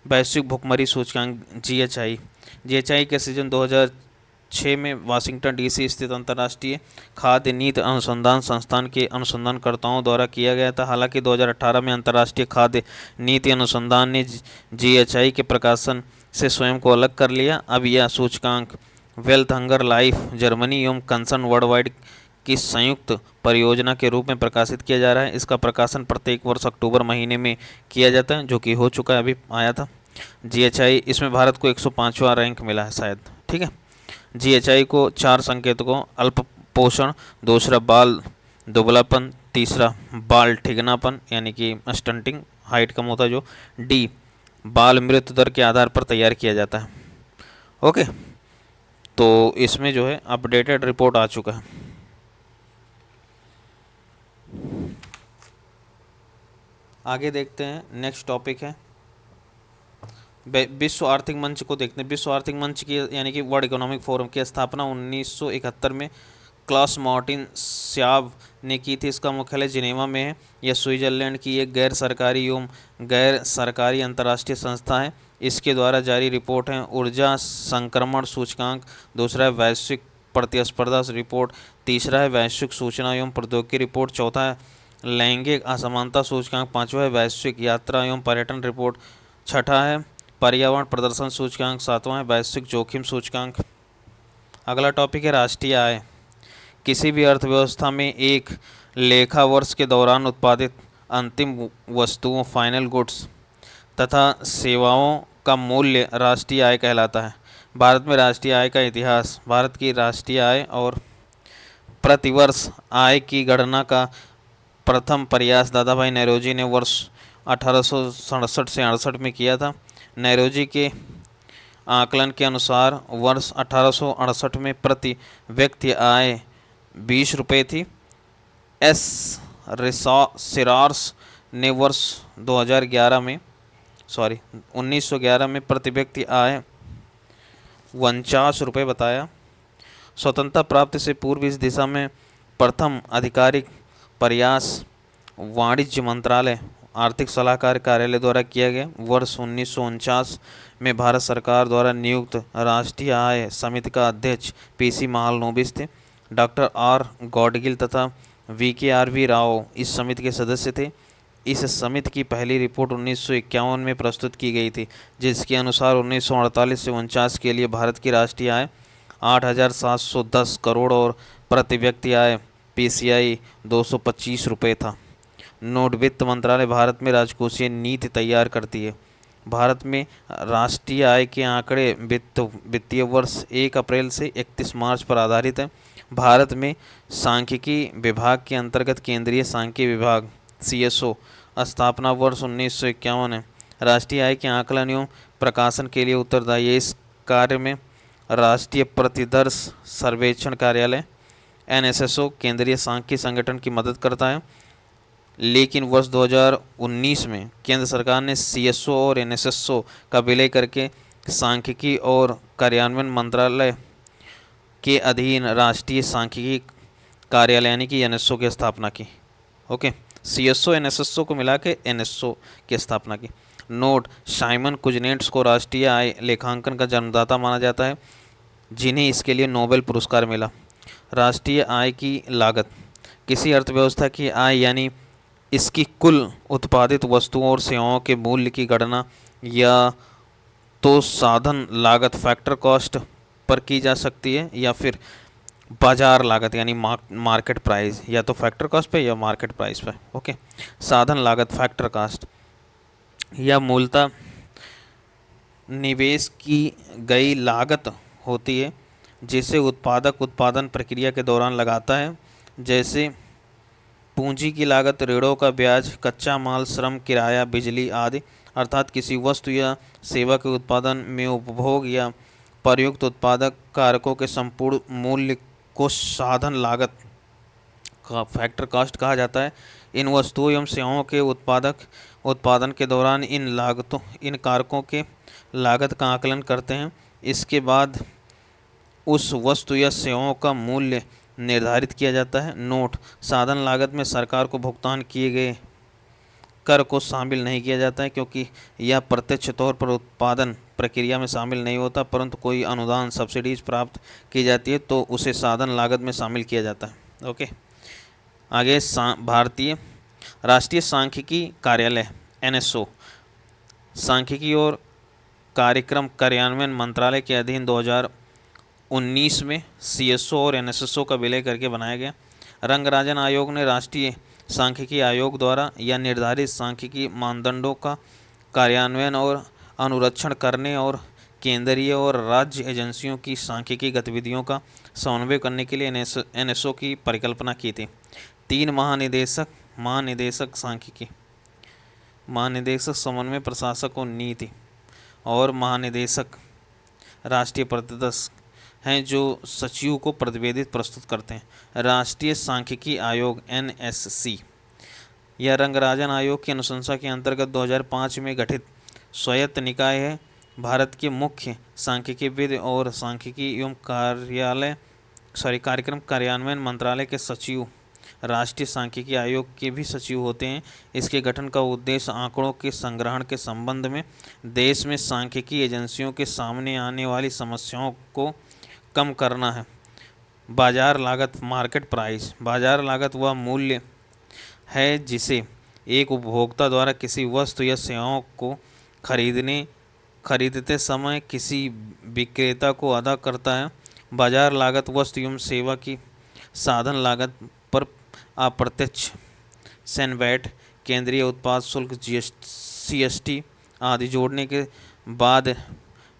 वैश्विक भुखमरी सूचकांक GHI के सीजन 2006 में वाशिंगटन DC स्थित अंतर्राष्ट्रीय खाद्य नीति अनुसंधान संस्थान के अनुसंधानकर्ताओं द्वारा किया गया था। हालांकि 2018 में अंतर्राष्ट्रीय खाद्य नीति अनुसंधान ने GHI के प्रकाशन से स्वयं को अलग कर लिया। अब यह सूचकांक वेल्थ हंगर लाइफ जर्मनी एवं कंसर्न वर्ल्ड वाइड की संयुक्त परियोजना के रूप में प्रकाशित किया जा रहा है। इसका प्रकाशन प्रत्येक वर्ष अक्टूबर महीने में किया जाता है, जो कि हो चुका है, अभी आया था। GHI इसमें भारत को 105वां रैंक मिला है शायद। ठीक है, GHI को 4 संकेतकों अल्प पोषण, दूसरा बाल दुबलापन, तीसरा बाल ठिगनापन यानी कि स्टंटिंग, हाइट कम होता है जो, D बाल मृत्यु दर के आधार पर तैयार किया जाता है। ओके, तो इसमें जो है अपडेटेड रिपोर्ट आ चुका है। आगे देखते हैं, नेक्स्ट टॉपिक है विश्व आर्थिक मंच को देखते हैं। विश्व आर्थिक मंच की यानी कि वर्ल्ड इकोनॉमिक फोरम की स्थापना 1971 में क्लास मार्टिन श्याब ने की थी। इसका मुख्यालय जिनेवा में है। यह स्विट्जरलैंड की एक गैर सरकारी एवं गैर सरकारी अंतर्राष्ट्रीय संस्था है। इसके द्वारा जारी रिपोर्ट हैं ऊर्जा संक्रमण सूचकांक, दूसरा है वैश्विक प्रतिस्पर्धा रिपोर्ट, तीसरा है वैश्विक सूचना एवं प्रौद्योगिकी रिपोर्ट, चौथा है लैंगिक असमानता सूचकांक, पांचवा है वैश्विक यात्रा एवं पर्यटन रिपोर्ट, छठा है पर्यावरण प्रदर्शन सूचकांक, सातवां है वैश्विक जोखिम सूचकांक। अगला टॉपिक है राष्ट्रीय आय। किसी भी अर्थव्यवस्था में एक लेखा वर्ष के दौरान उत्पादित अंतिम वस्तुओं फाइनल गुड्स तथा सेवाओं का मूल्य राष्ट्रीय आय कहलाता है। भारत में राष्ट्रीय आय का इतिहास। भारत की राष्ट्रीय आय और प्रतिवर्ष आय की गणना का प्रथम प्रयास दादा भाई नौरोजी ने वर्ष 1867 से 68 में किया था। नौरोजी के आकलन के अनुसार वर्ष 1868 में प्रति व्यक्ति आय 20 रुपये थी। सिरार्स ने वर्ष 1911 में प्रति व्यक्ति आय 49 रुपये बताया। स्वतंत्रता प्राप्ति से पूर्व इस दिशा में प्रथम आधिकारिक प्रयास वाणिज्य मंत्रालय आर्थिक सलाहकार कार्यालय द्वारा किया गया। वर्ष 1949 में भारत सरकार द्वारा नियुक्त राष्ट्रीय आय समिति का अध्यक्ष PC महालनोबिस थे। डॉक्टर R गॉडगिल तथा VKRV राव इस समिति के सदस्य थे। इस समिति की पहली रिपोर्ट 1951 में प्रस्तुत की गई थी, जिसके अनुसार 1948 से 49 के लिए भारत की राष्ट्रीय आय 8,710 करोड़ और प्रति व्यक्ति आय PCI 225 रुपये था। नोट वित्त मंत्रालय भारत में राजकोषीय नीति तैयार करती है। भारत में राष्ट्रीय आय के आंकड़े वित्तीय वर्ष 1 अप्रैल से 31 मार्च पर आधारित है। भारत में सांख्यिकी विभाग के अंतर्गत केंद्रीय सांख्यिकी विभाग CSO स्थापना वर्ष 1951 है। राष्ट्रीय आय के आकलन एवं प्रकाशन के लिए उत्तरदायी है। इस कार्य में राष्ट्रीय प्रतिदर्श सर्वेक्षण कार्यालय NSSO केंद्रीय सांख्यिकी संगठन की मदद करता है। लेकिन वर्ष 2019 में केंद्र सरकार ने CSO और NSSO का विलय करके सांख्यिकी और कार्यान्वयन मंत्रालय के अधीन राष्ट्रीय सांख्यिकी कार्यालय यानी कि NSO की स्थापना की। ओके, CSO NSSO को मिला के NSO की स्थापना की। नोट, साइमन कुजनेट्स को राष्ट्रीय आय लेखांकन का जन्मदाता माना जाता है, जिन्हें इसके लिए नोबेल पुरस्कार मिला। राष्ट्रीय आय की लागत किसी अर्थव्यवस्था की आय यानी इसकी कुल उत्पादित वस्तुओं और सेवाओं के मूल्य की गणना या तो साधन लागत फैक्टर कॉस्ट पर की जा सकती है या फिर बाजार लागत यानी मार्केट प्राइस, या तो फैक्टर कॉस्ट पे या मार्केट प्राइस पे। ओके। साधन लागत फैक्टर कॉस्ट या मूलतः निवेश की गई लागत होती है जिसे उत्पादक उत्पादन प्रक्रिया के दौरान लगाता है, जैसे पूंजी की लागत, ऋणों का ब्याज, कच्चा माल, श्रम, किराया, बिजली आदि। अर्थात किसी वस्तु या सेवा के उत्पादन में उपभोग या प्रयुक्त उत्पादक कारकों के संपूर्ण मूल्य को साधन लागत का फैक्टर कॉस्ट कहा जाता है। इन वस्तुओं एवं सेवाओं के उत्पादन के दौरान इन कारकों के लागत का आकलन करते हैं। इसके बाद उस वस्तु या सेवाओं का मूल्य निर्धारित किया जाता है। नोट: साधन लागत में सरकार को भुगतान किए गए कर को शामिल नहीं किया जाता है क्योंकि यह प्रत्यक्ष तौर पर उत्पादन प्रक्रिया में शामिल नहीं होता, परंतु कोई अनुदान सब्सिडीज प्राप्त की जाती है तो उसे साधन लागत में शामिल किया जाता है। ओके। आगे भारतीय राष्ट्रीय सांख्यिकी कार्यालय NSO सांख्यिकी और कार्यक्रम कार्यान्वयन मंत्रालय के अधीन 2019 में CSO और NSSO का विलय करके बनाया गया। रंगराजन आयोग ने राष्ट्रीय सांख्यिकी आयोग द्वारा या निर्धारित सांख्यिकी मानदंडों का कार्यान्वयन और अनुरक्षण करने और केंद्रीय और राज्य एजेंसियों की सांख्यिकी गतिविधियों का समन्वय करने के लिए NSO की परिकल्पना की थी। 3 महानिदेशक सांख्यिकी, महानिदेशक समन्वय, प्रशासक और नीति, और महानिदेशक राष्ट्रीय पदस्थ हैं जो सचिव को प्रतिवेदित प्रस्तुत करते हैं। राष्ट्रीय सांख्यिकी आयोग NSC यह रंगराजन आयोग की अनुशंसा के अंतर्गत 2005 में गठित स्वायत्त निकाय है। भारत के मुख्य सांख्यिकीविद और सांख्यिकी एवं कार्यक्रम कार्यान्वयन मंत्रालय के सचिव राष्ट्रीय सांख्यिकी आयोग के भी सचिव होते हैं। इसके गठन का उद्देश्य आंकड़ों के संग्रहण के संबंध में देश में सांख्यिकी एजेंसियों के सामने आने वाली समस्याओं को कम करना है। बाजार लागत मार्केट प्राइस: बाजार लागत वह मूल्य है जिसे एक उपभोक्ता द्वारा किसी वस्तु या सेवाओं को खरीदते समय किसी विक्रेता को अदा करता है। बाजार लागत वस्तु एवं सेवा की साधन लागत पर अप्रत्यक्ष सेन वैट, केंद्रीय उत्पाद शुल्क CST आदि जोड़ने के बाद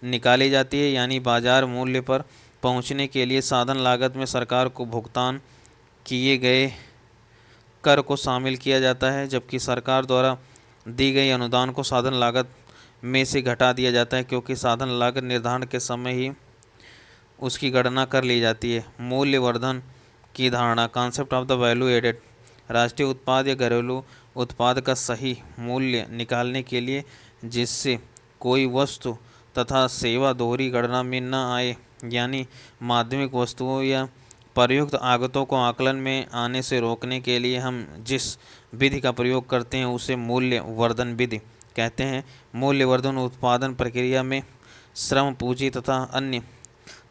निकाली जाती है, यानी बाजार मूल्य पर पहुंचने के लिए साधन लागत में सरकार को भुगतान किए गए कर को शामिल किया जाता है, जबकि सरकार द्वारा दी गई अनुदान को साधन लागत में से घटा दिया जाता है क्योंकि साधन लागत निर्धारण के समय ही उसकी गणना कर ली जाती है। मूल्यवर्धन की धारणा, concept of the value added: राष्ट्रीय उत्पाद या घरेलू उत्पाद का सही मूल्य निकालने के लिए जिससे कोई वस्तु तथा सेवा दोहरी गणना में न आए, यानी माध्यमिक वस्तुओं या प्रयुक्त आगतों को आकलन में आने से रोकने के लिए हम जिस विधि का प्रयोग करते हैं उसे मूल्य वर्धन विधि कहते हैं। मूल्यवर्धन उत्पादन प्रक्रिया में श्रम, पूंजी तथा अन्य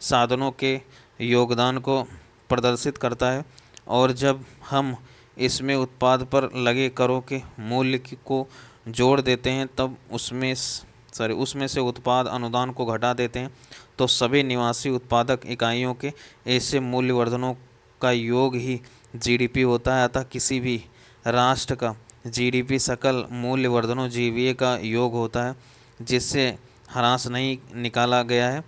साधनों के योगदान को प्रदर्शित करता है, और जब हम इसमें उत्पाद पर लगे करों के मूल्य को जोड़ देते हैं तब उसमें से उत्पाद अनुदान को घटा देते हैं तो सभी निवासी उत्पादक इकाइयों के ऐसे मूल्यवर्धनों का योग ही GDP होता है। अतः किसी भी राष्ट्र का GDP सकल मूल्यवर्धनों GVA का योग होता है जिससे ह्रास नहीं निकाला गया है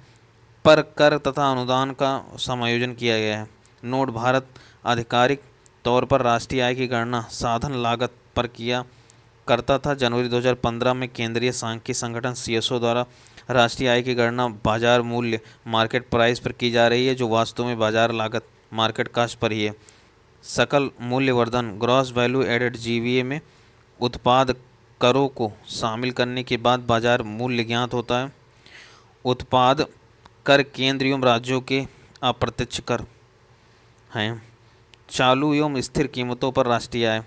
पर कर तथा अनुदान का समायोजन किया गया है। नोट: भारत आधिकारिक तौर पर राष्ट्रीय आय की गणना साधन लागत पर किया करता था। जनवरी 2015 में केंद्रीय सांख्यिकी संगठन CSO द्वारा राष्ट्रीय आय की गणना बाजार मूल्य मार्केट प्राइस पर की जा रही है, जो वास्तव में बाजार लागत मार्केट कास्ट पर ही है। सकल मूल्यवर्धन ग्रॉस वैल्यू एडेड GVA में उत्पाद करों को शामिल करने के बाद बाजार मूल्य ज्ञात होता है। उत्पाद कर केंद्र एवं राज्यों के अप्रत्यक्ष कर हैं। चालू एवं स्थिर कीमतों पर राष्ट्रीय आय: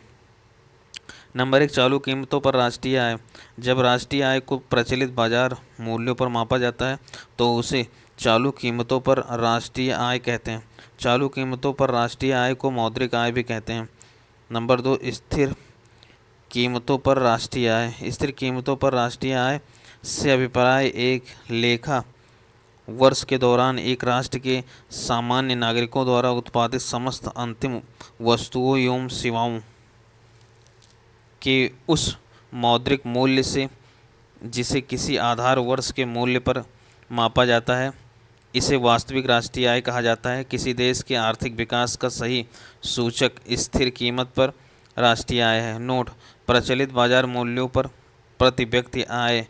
नंबर 1, चालू कीमतों पर राष्ट्रीय आय। जब राष्ट्रीय आय को प्रचलित बाजार मूल्यों पर मापा जाता है तो उसे चालू कीमतों पर राष्ट्रीय आय कहते हैं। चालू कीमतों पर राष्ट्रीय आय को मौद्रिक आय भी कहते हैं। नंबर 2, स्थिर कीमतों पर राष्ट्रीय आय। स्थिर कीमतों पर राष्ट्रीय आय से अभिप्राय एक लेखा वर्ष के दौरान एक राष्ट्र के सामान्य नागरिकों द्वारा उत्पादित समस्त अंतिम वस्तुओं एवं सेवाओं के उस मौद्रिक मूल्य से जिसे किसी आधार वर्ष के मूल्य पर मापा जाता है, इसे वास्तविक राष्ट्रीय आय कहा जाता है। किसी देश के आर्थिक विकास का सही सूचक स्थिर कीमत पर राष्ट्रीय आय है। नोट: प्रचलित बाजार मूल्यों पर प्रति व्यक्ति आय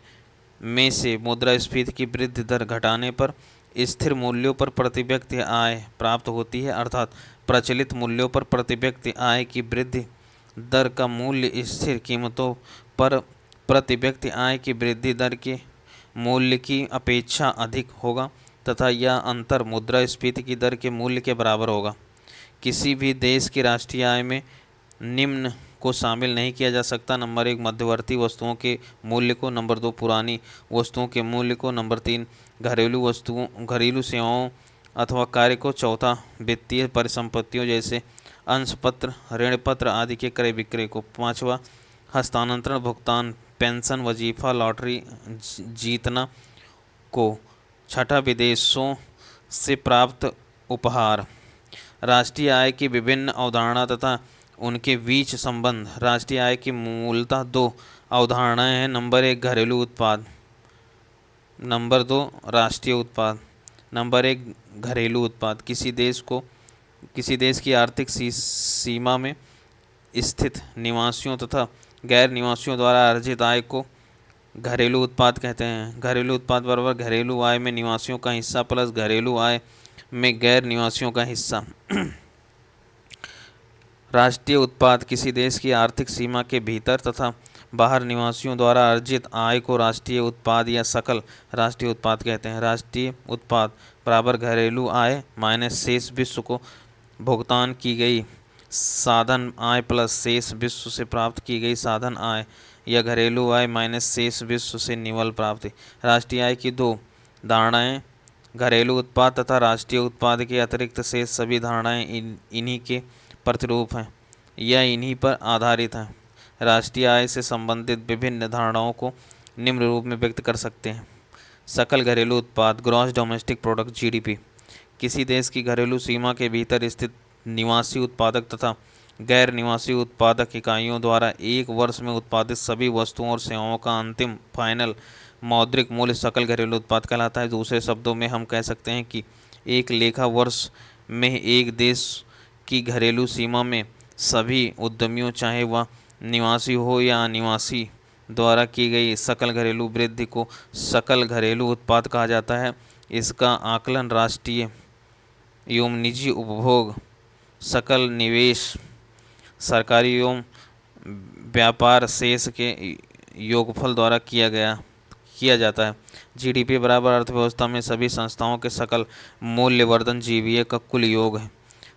में से मुद्रास्फीति की वृद्धि दर घटाने पर स्थिर मूल्यों पर प्रति व्यक्ति आय प्राप्त होती है, अर्थात प्रचलित मूल्यों पर प्रति व्यक्ति आय की वृद्धि दर का मूल्य स्थिर कीमतों पर प्रति व्यक्ति आय की वृद्धि दर के मूल्य की अपेक्षा अधिक होगा तथा यह अंतर मुद्रास्फीति की दर के मूल्य के बराबर होगा। किसी भी देश की राष्ट्रीय आय में निम्न को शामिल नहीं किया जा सकता: नंबर 1, मध्यवर्ती वस्तुओं के मूल्य को, नंबर 2, पुरानी वस्तुओं के मूल्य को, नंबर 3, घरेलू सेवाओं अथवा कार्य को, चौथा, वित्तीय परिसंपत्तियों जैसे अंशपत्र, ऋण पत्र आदि के क्रय विक्रय को, पांचवा, हस्तांतरण, भुगतान, पेंशन, वजीफा, लॉटरी जीतना को, छठा, विदेशों से प्राप्त उपहार। राष्ट्रीय आय की विभिन्न अवधारणा तथा उनके बीच संबंध। राष्ट्रीय आय की मूलतः दो अवधारणाएं हैं: नंबर 1, घरेलू उत्पाद, नंबर 2, राष्ट्रीय उत्पाद। नंबर 1, घरेलू उत्पाद किसी देश की आर्थिक सीमा में स्थित निवासियों तथा गैर निवासियों द्वारा अर्जित आय को घरेलू उत्पाद कहते हैं। घरेलू उत्पाद बराबर घरेलू आय में निवासियों का हिस्सा प्लस घरेलू आय में गैर निवासियों का हिस्सा। राष्ट्रीय उत्पाद किसी देश की आर्थिक सीमा के भीतर तथा बाहर निवासियों द्वारा अर्जित आय को राष्ट्रीय उत्पाद या सकल राष्ट्रीय उत्पाद कहते हैं। राष्ट्रीय उत्पाद बराबर घरेलू आय माइनस शेष विश्व को भुगतान की गई साधन आय प्लस शेष विश्व से प्राप्त की गई साधन आय या घरेलू आय माइनस शेष विश्व से निवल प्राप्ति। राष्ट्रीय आय की दो धारणाएं घरेलू उत्पाद तथा राष्ट्रीय उत्पाद के अतिरिक्त शेष सभी धारणाएं इन्हीं के प्रतिरूप हैं या इन्हीं पर आधारित हैं। राष्ट्रीय आय से संबंधित विभिन्न धारणाओं को निम्न रूप में व्यक्त कर सकते हैं: सकल घरेलू उत्पाद, ग्रॉस डोमेस्टिक प्रोडक्ट, जीडीपी, किसी देश की घरेलू सीमा के भीतर स्थित निवासी उत्पादक तथा गैर निवासी उत्पादक इकाइयों द्वारा एक वर्ष में उत्पादित सभी वस्तुओं और सेवाओं का अंतिम फाइनल मौद्रिक मूल्य सकल घरेलू उत्पाद कहलाता है। दूसरे शब्दों में हम कह सकते हैं कि एक लेखा वर्ष में एक देश की घरेलू सीमा में सभी उद्यमियों, चाहे वह निवासी हो या अनिवासी, द्वारा की गई सकल घरेलू वृद्धि को सकल घरेलू उत्पाद कहा जाता है। इसका आकलन राष्ट्रीय एवं निजी उपभोग, सकल निवेश, सरकारी एवं व्यापार शेष के योगफल द्वारा किया जाता है। जीडीपी बराबर अर्थव्यवस्था में सभी संस्थाओं के सकल मूल्यवर्धन जीवीए का कुल योग है।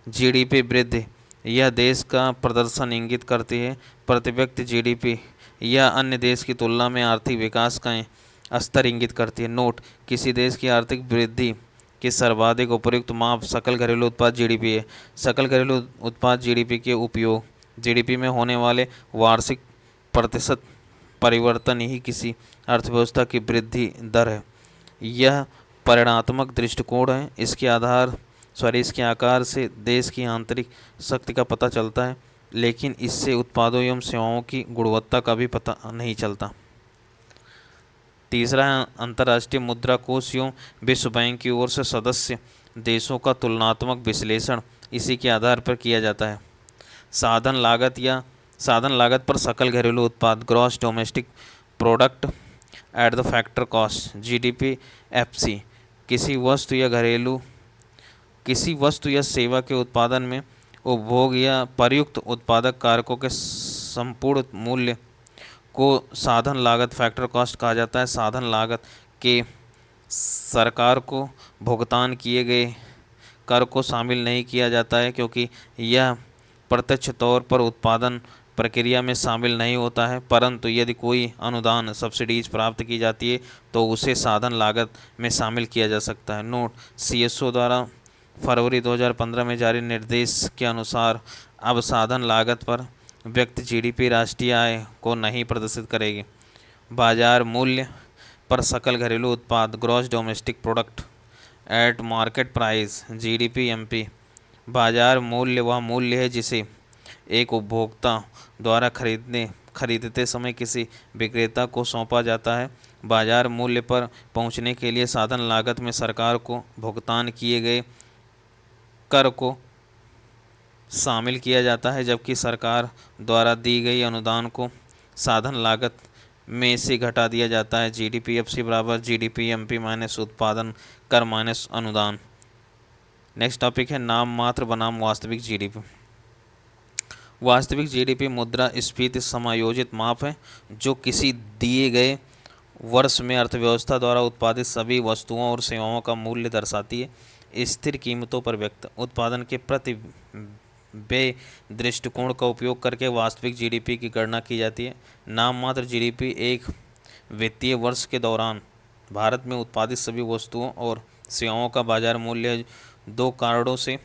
जीडीपी वृद्धि यह देश का प्रदर्शन इंगित करती है। प्रति व्यक्ति जीडीपी यह अन्य देश की तुलना में आर्थिक विकास का स्तर इंगित करती है। नोट: किसी देश की आर्थिक वृद्धि के सर्वाधिक उपयुक्त माप सकल घरेलू उत्पाद जीडीपी है। सकल घरेलू उत्पाद जीडीपी के उपयोग जीडीपी में होने वाले वार्षिक प्रतिशत परिवर्तन ही किसी अर्थव्यवस्था की वृद्धि दर है। यह परिमाणात्मक दृष्टिकोण है। इसके आकार से देश की आंतरिक शक्ति का पता चलता है, लेकिन इससे उत्पादों एवं सेवाओं की गुणवत्ता का भी पता नहीं चलता। तीसरा है अंतर्राष्ट्रीय मुद्रा कोष एवं विश्व बैंक की ओर से सदस्य देशों का तुलनात्मक विश्लेषण इसी के आधार पर किया जाता है। साधन लागत पर सकल घरेलू उत्पाद, gross domestic product at the factor cost, GDP FC, किसी वस्तु या सेवा के उत्पादन में उपभोग या प्रयुक्त उत्पादक कारकों के संपूर्ण मूल्य को साधन लागत फैक्टर कॉस्ट कहा जाता है। साधन लागत के सरकार को भुगतान किए गए कर को शामिल नहीं किया जाता है, क्योंकि यह प्रत्यक्ष तौर पर उत्पादन प्रक्रिया में शामिल नहीं होता है, परंतु यदि कोई अनुदान सब्सिडीज प्राप्त की जाती है तो उसे साधन लागत में शामिल किया जा सकता है। नोट: CSO द्वारा फरवरी 2015 में जारी निर्देश के अनुसार अब साधन लागत पर व्यक्ति GDP राष्ट्रीय आय को नहीं प्रदर्शित करेगी। बाजार मूल्य पर सकल घरेलू उत्पाद gross domestic product at market price GDP-MP। बाजार मूल्य वह मूल्य है जिसे एक उपभोक्ता द्वारा खरीदते समय किसी विक्रेता को सौंपा जाता है। बाजार मूल्य पर पहुंचने के लिए साधन लागत में सरकार को भुगतान किए गए कर को शामिल किया जाता है, जबकि सरकार द्वारा दी गई अनुदान को साधन लागत में से घटा दिया जाता है। GDP-FC बराबर GDP-MP माइनस उत्पादन कर माइनस अनुदान। नेक्स्ट टॉपिक है नाम मात्र बनाम वास्तविक GDP। वास्तविक GDP मुद्रास्फीति समायोजित माप है जो किसी दिए गए वर्ष में अर्थव्यवस्था द्वारा उत्पादित सभी वस्तुओं और सेवाओं का मूल्य दर्शाती है। स्थिर कीमतों पर व्यक्त उत्पादन के प्रति व्यय दृष्टिकोण का उपयोग करके वास्तविक GDP की गणना की जाती है। नाम मात्र GDP एक वित्तीय वर्ष के दौरान भारत में उत्पादित सभी वस्तुओं और सेवाओं का बाजार मूल्य है। दो कारणों से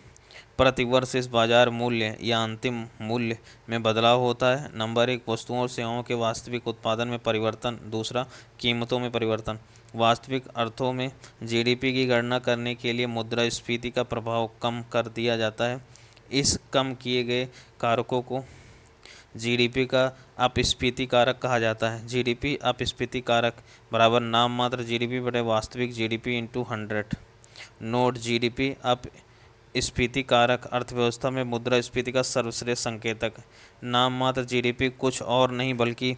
प्रति वर्ष इस बाजार मूल्य या अंतिम मूल्य में बदलाव होता है। नंबर 1, वस्तुओं और सेवाओं के वास्तविक उत्पादन में परिवर्तन। दूसरा, कीमतों में परिवर्तन। वास्तविक अर्थों में GDP की गणना करने के लिए मुद्रास्फीति का प्रभाव कम कर दिया जाता है। इस कम किए गए कारकों को GDP का अपस्फीति कारक कहा जाता है। GDP अपस्फीति कारक बराबर नाम मात्र GDP बटे वास्तविक GDP इंटू 100। नोट: GDP अपस्फीति कारक अर्थव्यवस्था में मुद्रास्फीति का सर्वश्रेष्ठ संकेतक है। नाम मात्र GDP कुछ और नहीं बल्कि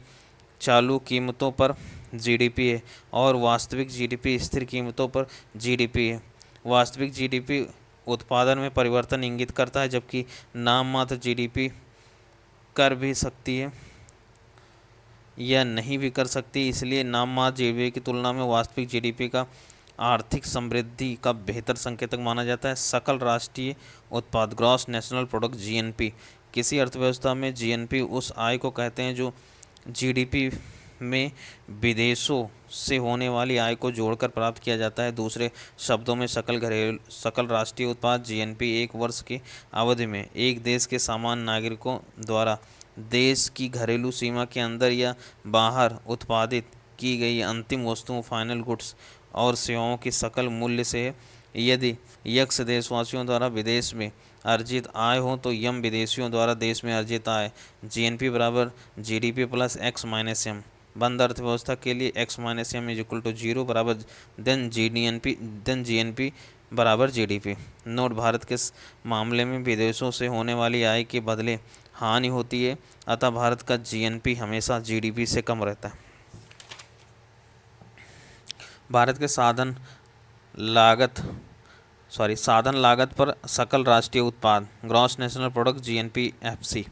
चालू कीमतों पर GDP है और वास्तविक GDP स्थिर कीमतों पर GDP है। वास्तविक GDP उत्पादन में परिवर्तन इंगित करता है, जबकि नाम मात्र GDP कर भी सकती है या नहीं भी कर सकती। इसलिए नाम मात्र GDP की तुलना में वास्तविक GDP का आर्थिक समृद्धि का बेहतर संकेतक माना जाता है। सकल राष्ट्रीय उत्पाद ग्रॉस नेशनल प्रोडक्ट GNP। किसी अर्थव्यवस्था में GNP उस आय को कहते हैं जो GDP में विदेशों से होने वाली आय को जोड़कर प्राप्त किया जाता है। दूसरे शब्दों में सकल राष्ट्रीय उत्पाद GNP एक वर्ष की अवधि में एक देश के सामान्य नागरिकों द्वारा देश की घरेलू सीमा के अंदर या बाहर उत्पादित की गई अंतिम वस्तुओं फाइनल गुड्स और सेवाओं की सकल मूल्य से है। यदि यक्ष देशवासियों द्वारा विदेश में अर्जित आय हो तो यम विदेशियों द्वारा देश में अर्जित आय। GNP बराबर GDP plus X minus M। बंद अर्थव्यवस्था के लिए X minus M is equal to 0 बराबर देन GNP बराबर GDP। नोट: भारत के मामले में विदेशों से होने वाली आय के बदले हानि होती है, अतः भारत का GNP हमेशा GDP से कम रहता है। भारत के साधन लागत पर सकल राष्ट्रीय उत्पाद ग्रॉस नेशनल प्रोडक्ट GNP-FC।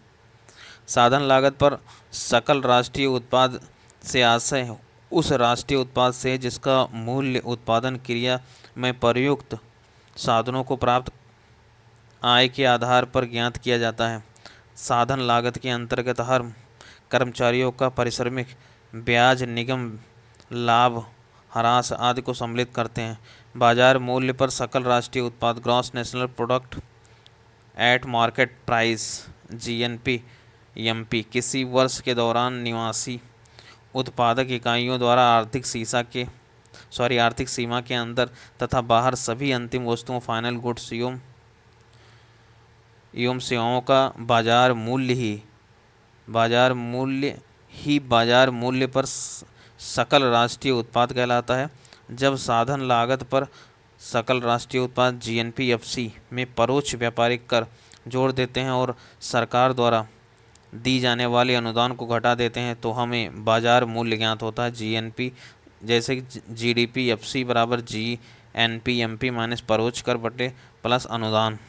साधन लागत पर सकल राष्ट्रीय उत्पाद से आशय उस राष्ट्रीय उत्पाद से जिसका मूल्य उत्पादन क्रिया में प्रयुक्त साधनों को प्राप्त आय के आधार पर ज्ञात किया जाता है। साधन लागत के अंतर्गत हर कर्मचारियों का पारिश्रमिक, ब्याज, निगम लाभ, ह्रास आदि को सम्मिलित करते हैं। बाजार मूल्य पर सकल राष्ट्रीय उत्पाद gross national product at market price GNP-MP किसी वर्ष के दौरान निवासी उत्पादक इकाइयों द्वारा आर्थिक सीमा के अंदर तथा बाहर सभी अंतिम वस्तुओं फाइनल गुड्स एवं सेवाओं का बाजार मूल्य पर सकल राष्ट्रीय उत्पाद कहलाता है। जब साधन लागत पर सकल राष्ट्रीय उत्पाद GNP-FC में परोक्ष व्यापारिक कर जोड़ देते हैं और सरकार द्वारा दी जाने वाले अनुदान को घटा देते हैं तो हमें बाजार मूल्य ज्ञात होता है। GNP जैसे GDP-FC बराबर GNP-MP माइनस परोक्ष कर बटे प्लस अनुदान।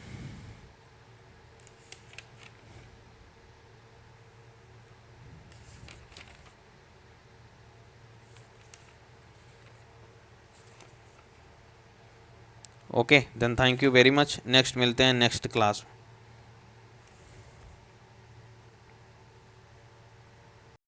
Okay then thank you very much. Next मिलते हैं नेक्स्ट क्लास।